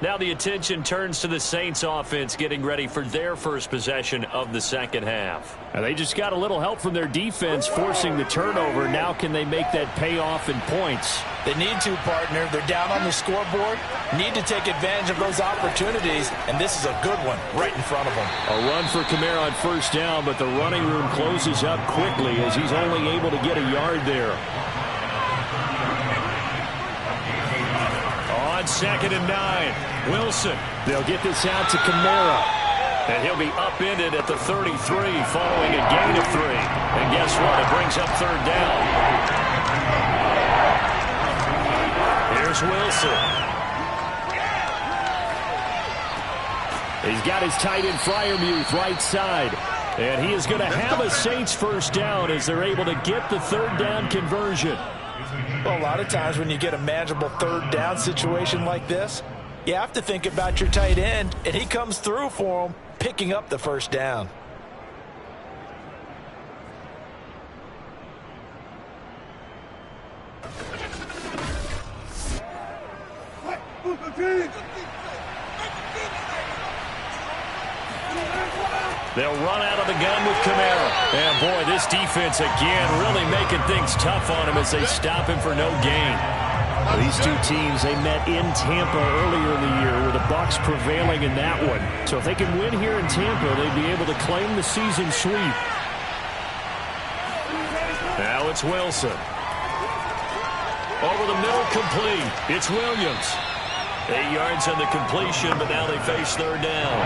Now the attention turns to the Saints offense getting ready for their first possession of the second half. And they just got a little help from their defense forcing the turnover. Now can they make that pay off in points? They need to, partner. They're down on the scoreboard. Need to take advantage of those opportunities, and this is a good one right in front of them. A run for Kamara on first down, but the running room closes up quickly as he's only able to get a yard there. On 2nd and 9, Wilson. They'll get this out to Kamara. And he'll be upended at the 33 following a gain of 3. And guess what? It brings up third down. Here's Wilson. He's got his tight end Freiermuth right side. And he is going to have a Saints first down as they're able to get the third down conversion. Well, a lot of times when you get a manageable third down situation like this, you have to think about your tight end, and he comes through for him, picking up the first down. They'll run out of the gun with Kamara. And boy, this defense again really making things tough on him as they stop him for no gain. These two teams, they met in Tampa earlier in the year with the Bucs prevailing in that one. So if they can win here in Tampa, they'd be able to claim the season sweep. Now it's Wilson. Over the middle, complete. It's Williams. 8 yards on the completion, but now they face third down.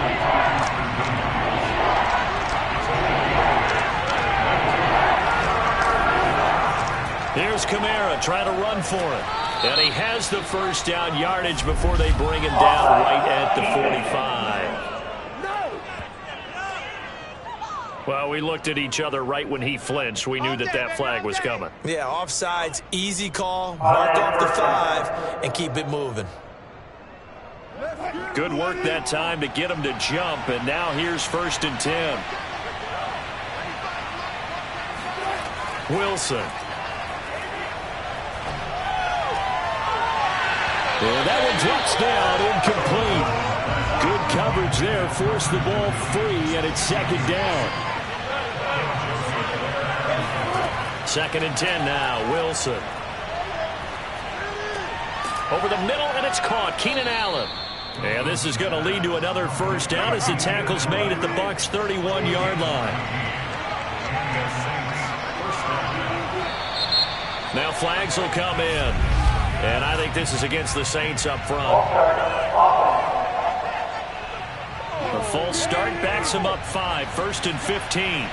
Here's Kamara trying to run for it. And he has the first down yardage before they bring him down right at the 45. Well, we looked at each other right when he flinched. We knew that that flag was coming. Yeah, offsides, easy call, mark off the 5, and keep it moving. Good work that time to get him to jump, and now here's 1st and 10. Wilson. And that one drops down, incomplete. Good coverage there, forced the ball free, and it's 2nd down. 2nd and 10 now, Wilson. Over the middle, and it's caught. Keenan Allen. And this is going to lead to another first down as the tackle's made at the Bucs' 31-yard line. Now flags will come in. And I think this is against the Saints up front. A false start backs him up 5. 1st and 15.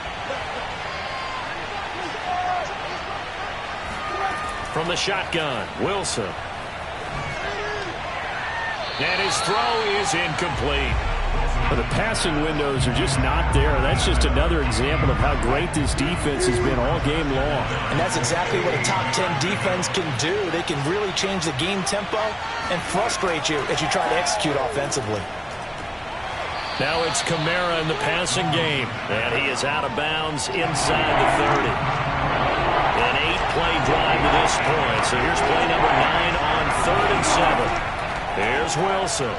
From the shotgun, Wilson. And his throw is incomplete. But the passing windows are just not there. That's just another example of how great this defense has been all game long. And that's exactly what a top 10 defense can do. They can really change the game tempo and frustrate you as you try to execute offensively. Now it's Kamara in the passing game. And he is out of bounds inside the 30. An 8-play drive to this point. So here's play number 9 on 3rd and 7. Here's Wilson.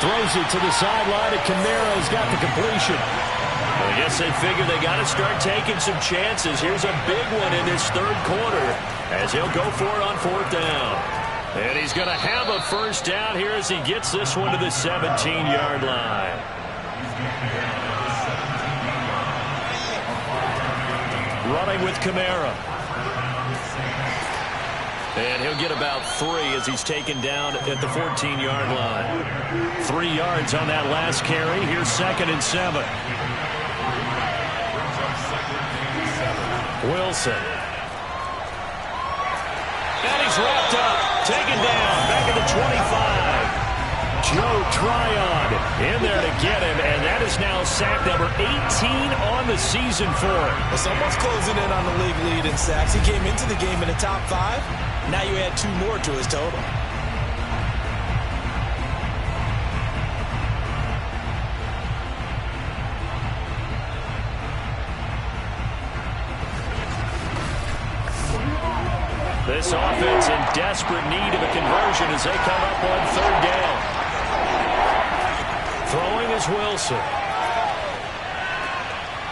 Throws it to the sideline, and Kamara's got the completion. Well, I guess they figure they got to start taking some chances. Here's a big one in this 3rd quarter as he'll go for it on 4th down. And he's going to have a first down here as he gets this one to the 17-yard line. Running with Kamara. And he'll get about 3 as he's taken down at the 14-yard line. 3 yards on that last carry. Here's 2nd and 7. Wilson. And he's wrapped up. Taken down. Back at the 25. Joe Tryon in there to get him. And that is now sack number 18 on the season for him. Well, someone's closing in on the league lead in sacks. He came into the game in the top 5. Now you add 2 more to his total. This offense in desperate need of a conversion as they come up on 3rd down. Throwing is Wilson.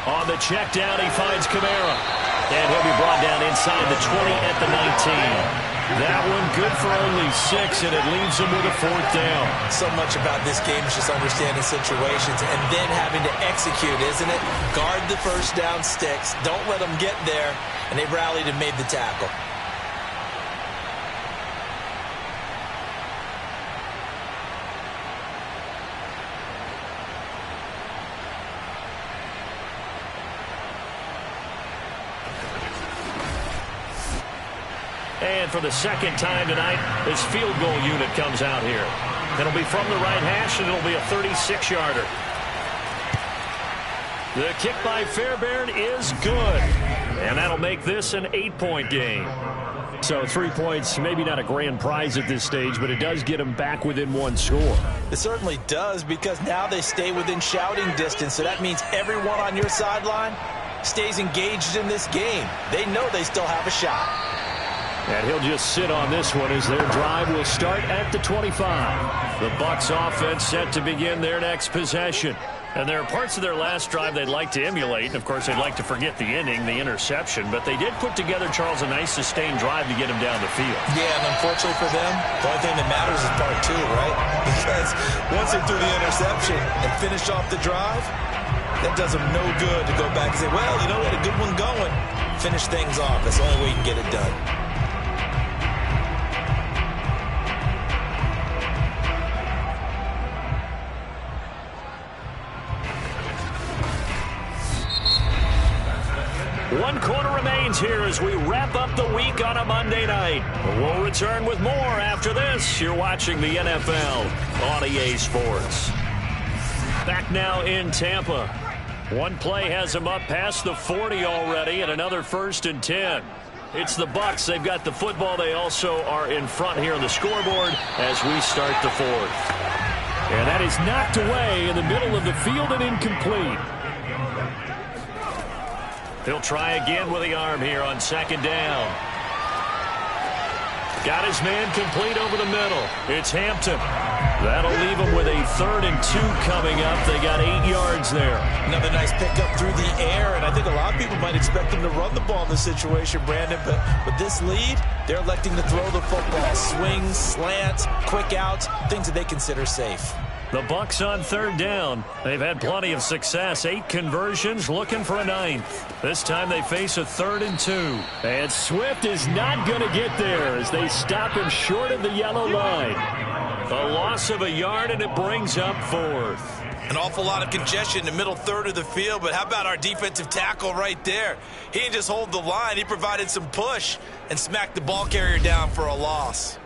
On the check down, he finds Kamara. And he'll be brought down inside the 20 at the 19. That one good for only 6, and it leaves him with a 4th down. So much about this game is just understanding situations and then having to execute, isn't it? Guard the first down sticks. Don't let them get there. And they rallied and made the tackle. And for the 2nd time tonight, this field goal unit comes out here. It'll be from the right hash, and it'll be a 36-yarder. The kick by Fairbairn is good. And that'll make this an 8-point game. So 3 points, maybe not a grand prize at this stage, but it does get them back within 1 score. It certainly does, because now they stay within shouting distance. So that means everyone on your sideline stays engaged in this game. They know they still have a shot. And he'll just sit on this one as their drive will start at the 25. The Bucs offense set to begin their next possession. And there are parts of their last drive they'd like to emulate. And, of course, they'd like to forget the inning, the interception. But they did put together, Charles, a nice sustained drive to get him down the field. Yeah, and unfortunately for them, the only thing that matters is part two, right? Because once they threw the interception and finished off the drive, that does them no good to go back and say, well, you know, we had a good one going. Finish things off. That's the only way you can get it done. One quarter remains here as we wrap up the week on a Monday night. We'll return with more after this. You're watching the NFL on EA Sports. Back now in Tampa. One play has them up past the 40 already, and another 1st and 10. It's the Bucs. They've got the football. They also are in front here on the scoreboard as we start the 4th. And that is knocked away in the middle of the field and incomplete. He'll try again with the arm here on 2nd down. Got his man complete over the middle. It's Hampton. That'll leave him with a 3rd and 2 coming up. They got 8 yards there. Another nice pickup through the air, and I think a lot of people might expect them to run the ball in this situation, Brandon, but with this lead, they're electing to throw the football. Swings, slants, quick outs, things that they consider safe. The Bucs on 3rd down. They've had plenty of success. 8 conversions, looking for a 9th. This time they face a 3rd and 2. And Swift is not going to get there as they stop him short of the yellow line. A loss of a yard, and it brings up 4th. An awful lot of congestion in the middle third of the field, but how about our defensive tackle right there? He didn't just hold the line. He provided some push and smacked the ball carrier down for a loss.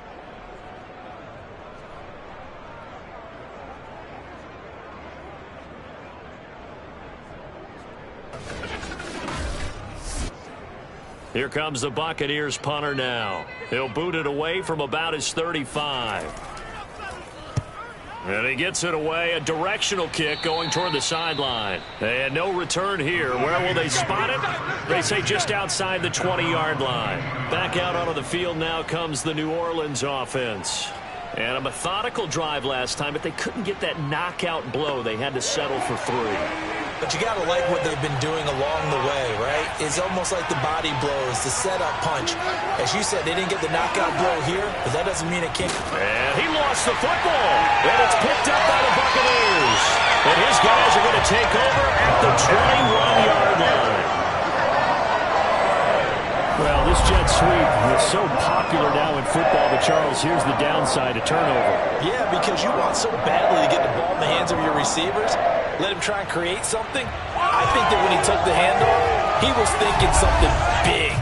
Here comes the Buccaneers punter now. He'll boot it away from about his 35. And he gets it away. A directional kick going toward the sideline. And no return here. Where will they spot it? They say just outside the 20-yard line. Back out onto the field now comes the New Orleans offense. And a methodical drive last time, but they couldn't get that knockout blow. They had to settle for 3. But you got to like what they've been doing along the way, right? It's almost like the body blows, the setup punch. As you said, they didn't get the knockout blow here, but that doesn't mean it can't. And he lost the football. And it's picked up by the Buccaneers. And his guys are going to take over at the 21-yard line. Well, this jet sweep is so popular now in football, but Charles, here's the downside, a turnover. Yeah, because you want so badly to get the ball in the hands of your receivers. Let him try and create something. I think that when he took the handoff, he was thinking something big.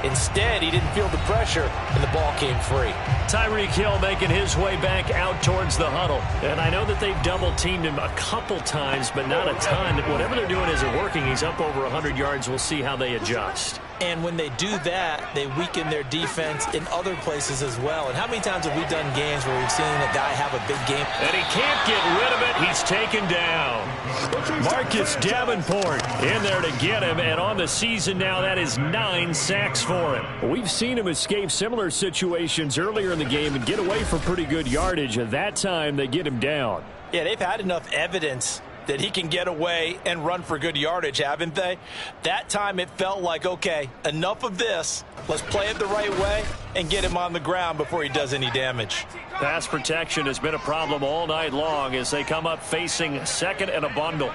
Instead, he didn't feel the pressure, and the ball came free. Tyreek Hill making his way back out towards the huddle. And I know that they've double-teamed him a couple times, but not a ton. Whatever they're doing isn't working. He's up over 100 yards. We'll see how they adjust. And when they do that, they weaken their defense in other places as well. And how many times have we done games where we've seen a guy have a big game? And he can't get rid of it. He's taken down. Marcus Davenport in there to get him. And on the season now, that is 9 sacks for him. We've seen him escape similar situations earlier in the game and get away for pretty good yardage. At that time, they get him down. Yeah, they've had enough evidence that he can get away and run for good yardage, haven't they? That time it felt like, okay, enough of this. Let's play it the right way and get him on the ground before he does any damage. Pass protection has been a problem all night long as they come up facing 2nd and a bundle.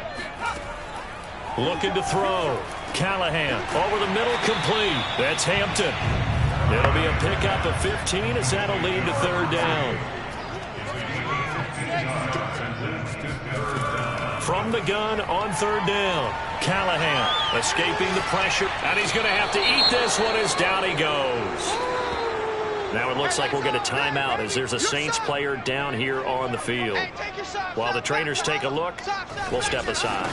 Looking to throw. Callahan over the middle, complete. That's Hampton. It'll be a pickup of 15 as that'll lead to 3rd down. From the gun on 3rd down. Callahan escaping the pressure, and he's going to have to eat this one as down he goes. Now it looks like we'll get a timeout as there's a Saints player down here on the field. While the trainers take a look, we'll step aside.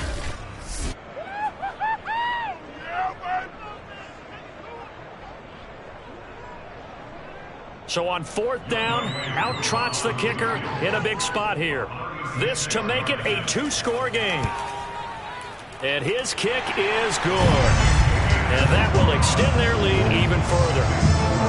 So on 4th down, out trots the kicker in a big spot here. This to make it a 2-score game. And his kick is good. And that will extend their lead even further.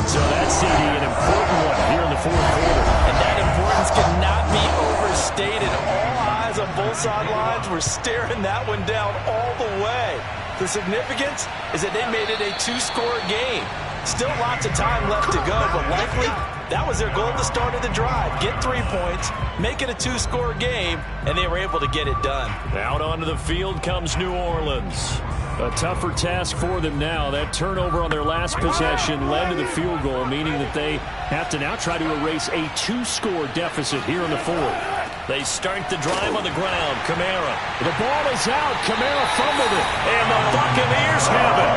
So that CD, an important one here in the fourth quarter. And that importance cannot be overstated. All eyes on both sidelines were staring that one down all the way. The significance is that they made it a two-score game. Still lots of time left to go, but likely that was their goal at the start of the drive. Get 3 points, make it a two-score game, and they were able to get it done. Out onto the field comes New Orleans. A tougher task for them now. That turnover on their last possession led to the field goal, meaning that they have to now try to erase a two-score deficit here in the fourth. They start the drive on the ground. Kamara. The ball is out. Kamara fumbled it. And the Buccaneers have it.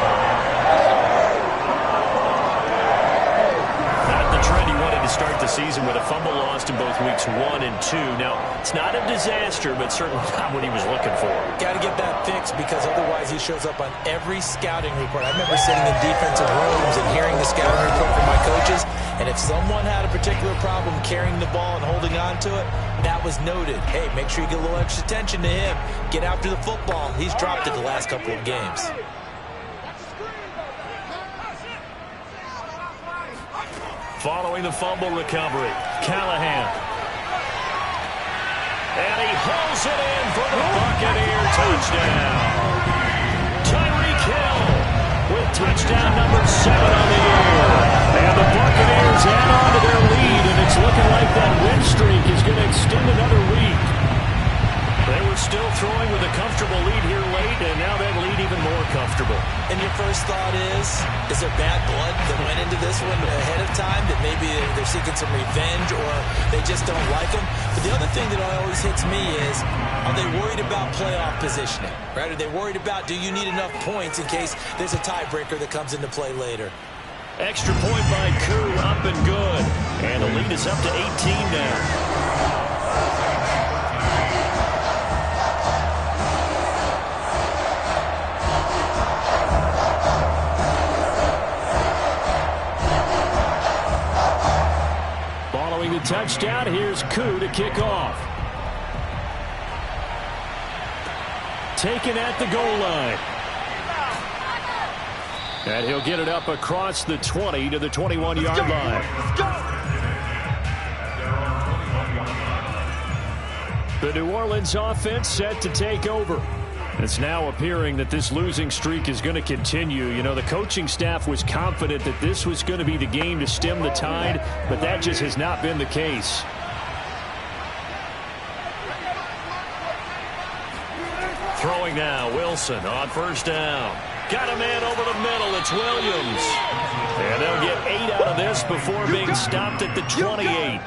Not the trend he wanted to start the season with a fumble lost in both weeks 1 and 2. Now, it's not a disaster, but certainly not what he was looking for. Got to get that fixed because otherwise he shows up on every scouting report. I remember sitting in defensive rooms and hearing the scouting report from my coaches, and if someone had a particular problem carrying the ball and holding on to it, that was noted. Hey, make sure you get a little extra attention to him. Get after the football. He's dropped it the last couple of games. Following the fumble recovery, Callahan. And he hauls it in for the Buccaneer touchdown. Tyreek Hill with touchdown number 7 on the year. And the Buccaneers add on to their lead, and it's looking like that win streak is going to extend another week. They were still throwing with a comfortable lead here late, and now that lead even more comfortable. And your first thought is there bad blood that went into this one ahead of time, that maybe they're seeking some revenge or they just don't like them? But the other thing that always hits me is, are they worried about playoff positioning? Right? Are they worried about, do you need enough points in case there's a tiebreaker that comes into play later? Extra point by Koo, up and good. And the lead is up to 18 now. The touchdown, here's Koo to kick off. Taken at the goal line. And he'll get it up across the 20 to the 21-yard line. The New Orleans offense set to take over. It's now appearing that this losing streak is going to continue. You know, the coaching staff was confident that this was going to be the game to stem the tide, but that just has not been the case. Throwing now, Wilson on first down. Got a man over the middle. It's Williams. And they'll get 8 out of this before being stopped at the 28.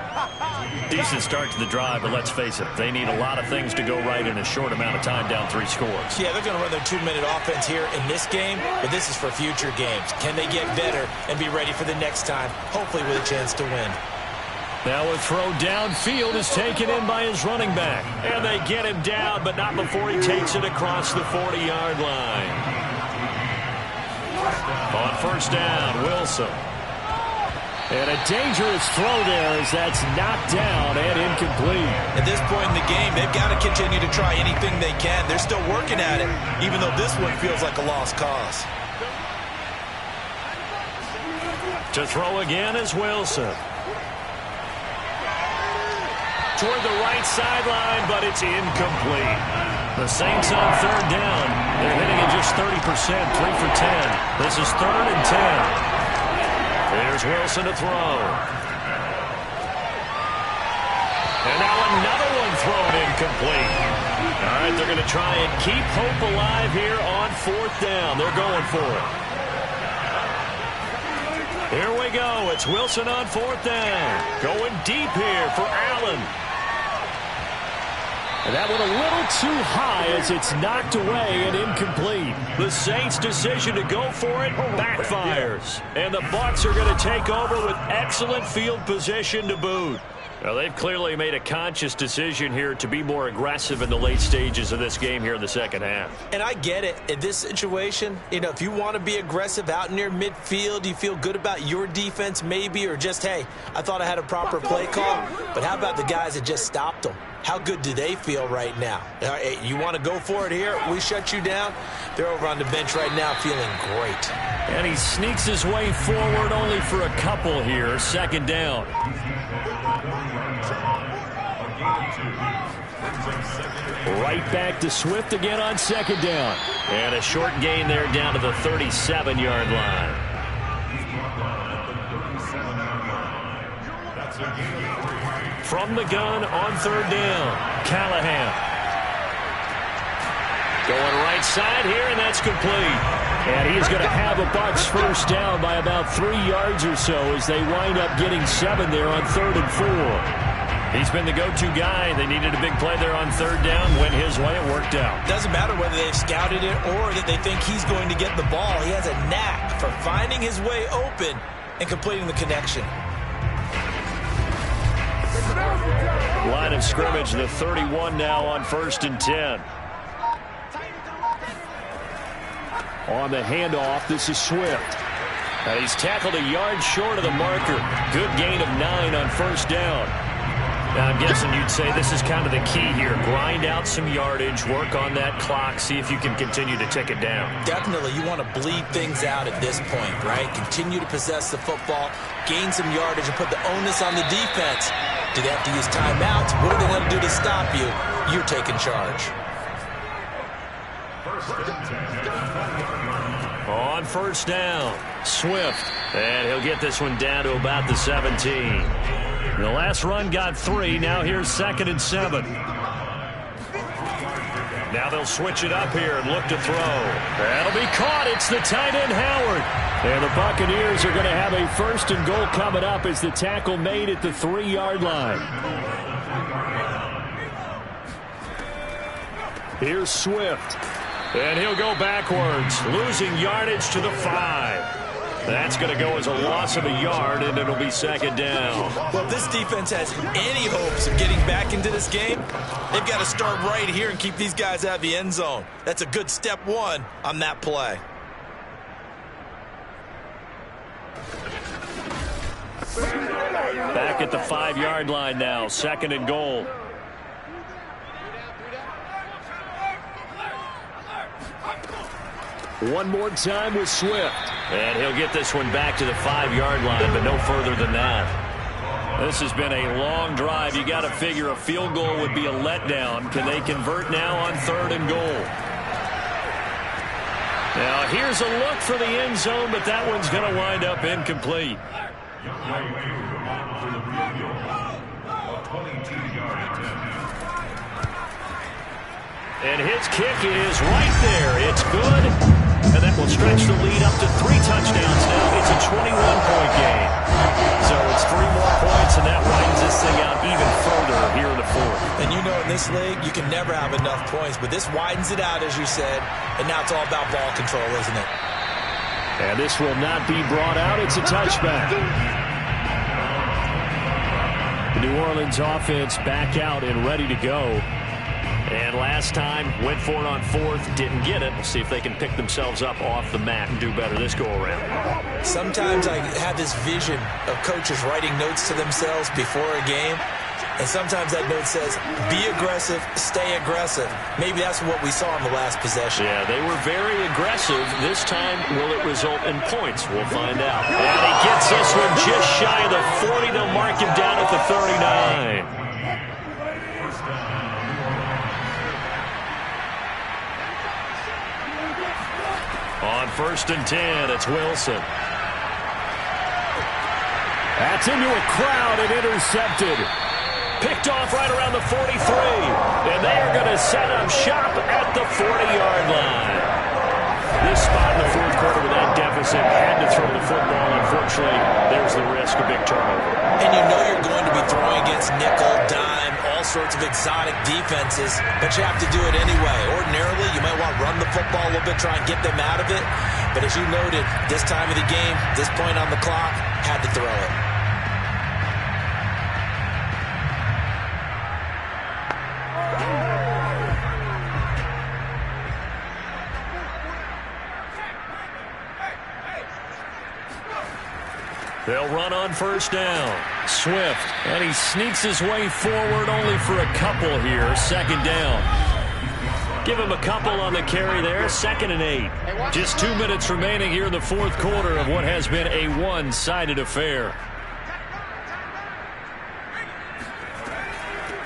Decent start to the drive, but let's face it, they need a lot of things to go right in a short amount of time, down 3 scores. Yeah, they're going to run their 2-minute offense here in this game, but this is for future games. Can they get better and be ready for the next time, hopefully with a chance to win? Now a throw downfield is taken in by his running back. And they get him down, but not before he takes it across the 40-yard line. On first down, Wilson. And a dangerous throw there as that's knocked down and incomplete. At this point in the game, they've got to continue to try anything they can. They're still working at it, even though this one feels like a lost cause. To throw again is Wilson. Toward the right sideline, but it's incomplete. The Saints on third down. They're hitting at just 30%, 3 for 10. This is 3rd and 10. There's Wilson to throw. And now another one thrown incomplete. All right, they're going to try and keep hope alive here on 4th down. They're going for it. Here we go. It's Wilson on 4th down. Going deep here for Allen. And that one a little too high as it's knocked away and incomplete. The Saints' decision to go for it backfires. And the Bucs are going to take over with excellent field position to boot. Now, they've clearly made a conscious decision here to be more aggressive in the late stages of this game here in the second half. And I get it. In this situation, you know, if you want to be aggressive out near midfield, you feel good about your defense maybe, or just, hey, I thought I had a proper play call. But how about the guys that just stopped them? how good do they feel right now? Hey, you want to go for it here? We shut you down? They're over on the bench right now feeling great. And he sneaks his way forward only for a couple here. Second down. Right back to Swift again on second down. And a short gain there down to the 37-yard line. From the gun on third down, Callahan. Going right side here, and that's complete. And he's going to have a Bucs first down by about 3 yards or so as they wind up getting 7 there on 3rd and 4. He's been the go-to guy. They needed a big play there on third down. Went his way. It worked out. Doesn't matter whether they've scouted it or that they think he's going to get the ball. He has a knack for finding his way open and completing the connection. Line of scrimmage, the 31 now on 1st and 10. On the handoff, this is Swift. And he's tackled a yard short of the marker. Good gain of 9 on first down. Now, I'm guessing you'd say this is kind of the key here. Grind out some yardage, work on that clock, see if you can continue to tick it down. Definitely. You want to bleed things out at this point, right? Continue to possess the football, gain some yardage, and put the onus on the defense. Do they have to use timeouts? What are they going to do to stop you? You're taking charge. On first down, Swift. And he'll get this one down to about the 17. The last run got 3. Now here's 2nd and 7. Now they'll switch it up here and look to throw. That'll be caught. It's the tight end, Howard. And the Buccaneers are going to have a 1st and goal coming up as the tackle made at the 3-yard line. Here's Swift. And he'll go backwards, losing yardage to the 5. That's going to go as a loss of a yard, and it'll be 2nd down. Well, if this defense has any hopes of getting back into this game, they've got to start right here and keep these guys out of the end zone. That's a good step 1 on that play. Back at the 5-yard line now, 2nd and goal. One more time with Swift. And he'll get this one back to the 5-yard line, but no further than that. This has been a long drive. You got to figure a field goal would be a letdown. Can they convert now on 3rd and goal? Now here's a look for the end zone, but that one's going to wind up incomplete. And his kick is right there. It's good. And that will stretch the lead up to 3 touchdowns now. It's a 21-point game. So it's 3 more points, and that widens this thing out even further here in the 4th. And you know in this league, you can never have enough points, but this widens it out, as you said, and now it's all about ball control, isn't it? And this will not be brought out. It's a touchback. The New Orleans offense back out and ready to go. And last time, went for it on 4th, didn't get it. We'll see if they can pick themselves up off the mat and do better this go-around. Sometimes I have this vision of coaches writing notes to themselves before a game, and sometimes that note says, be aggressive, stay aggressive. Maybe that's what we saw in the last possession. Yeah, they were very aggressive. This time, will it result in points? We'll find out. And he gets this one just shy of the 40. They'll mark him down at the 39. On 1st and 10, it's Wilson. That's into a crowd and intercepted. Picked off right around the 43. And they are going to set up shop at the 40-yard line. This spot in the 4th quarter with that deficit had to throw the football. Unfortunately, there's the risk of big turnover. And you know you're going to be throwing against nickel, dime, all sorts of exotic defenses, but you have to do it anyway. Ordinarily, you might want to run the football a little bit, try and get them out of it. But as you noted, this time of the game, this point on the clock, had to throw it. They'll run on first down. Swift, and he sneaks his way forward only for a couple here. Second down. Give him a couple on the carry there. 2nd and 8. Just 2 minutes remaining here in the fourth quarter of what has been a one-sided affair.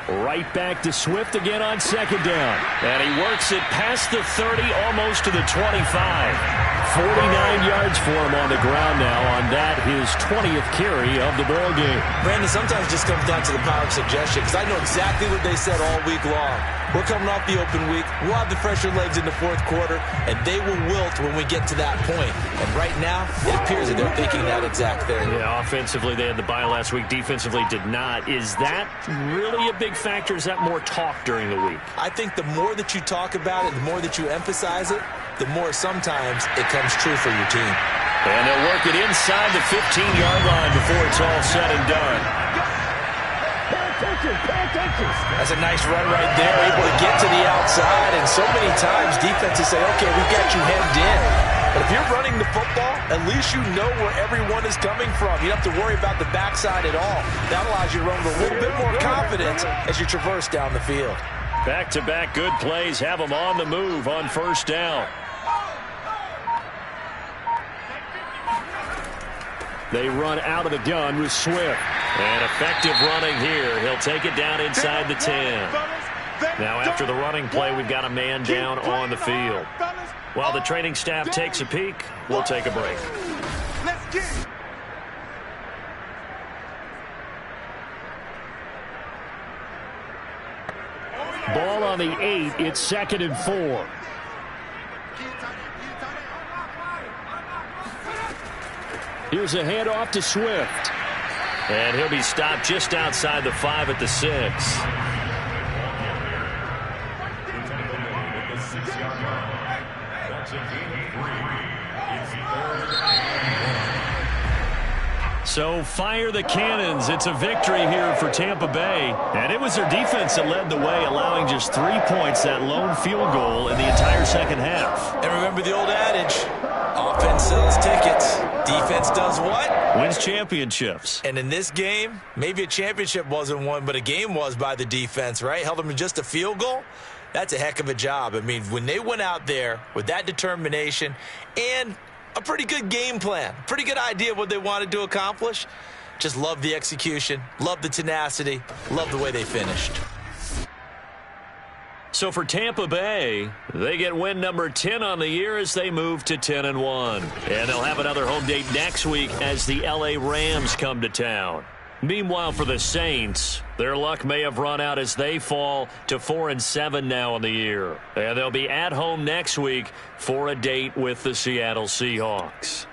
Right back to Swift again on second down. And he works it past the 30, almost to the 25. 49 yards for him on the ground now on that, his 20th carry of the ball game. Brandon, sometimes it just comes down to the power of suggestion, because I know exactly what they said all week long. We're coming off the open week. We'll have the fresher legs in the fourth quarter, and they will wilt when we get to that point. And right now, it appears that they're thinking that exact thing. Yeah, offensively, they had the bye last week. Defensively, did not. Is that really a big factor? Is that more talk during the week? I think the more that you talk about it, the more that you emphasize it, the more sometimes it comes true for your team. And they'll work it inside the 15-yard line before it's all said and done. That's a nice run right there, able to get to the outside, and so many times defenses say, okay, we've got you hemmed in. But if you're running the football, at least you know where everyone is coming from. You don't have to worry about the backside at all. That allows you to run with a little bit more confidence as you traverse down the field. Back-to-back good plays have them on the move on first down. They run out of the gun with Swift. And effective running here. He'll take it down inside the 10. Now after the running play, we've got a man down on the field. While the training staff takes a peek, we'll take a break. Ball on the 8. It's 2nd and 4. Here's a handoff to Swift. And he'll be stopped just outside the 5 at the 6. So fire the cannons. It's a victory here for Tampa Bay. And it was their defense that led the way, allowing just 3 points, that lone field goal in the entire second half. And remember the old adage, offense sells tickets. Defense does what? Wins championships. And in this game, maybe a championship wasn't won, but a game was by the defense, right? Held them to just a field goal. That's a heck of a job. I mean, when they went out there with that determination and a pretty good game plan, pretty good idea of what they wanted to accomplish, just love the execution, love the tenacity, love the way they finished. So for Tampa Bay, they get win number 10 on the year as they move to 10-1. And they'll have another home date next week as the LA Rams come to town. Meanwhile, for the Saints, their luck may have run out as they fall to 4-7 now on the year. And they'll be at home next week for a date with the Seattle Seahawks.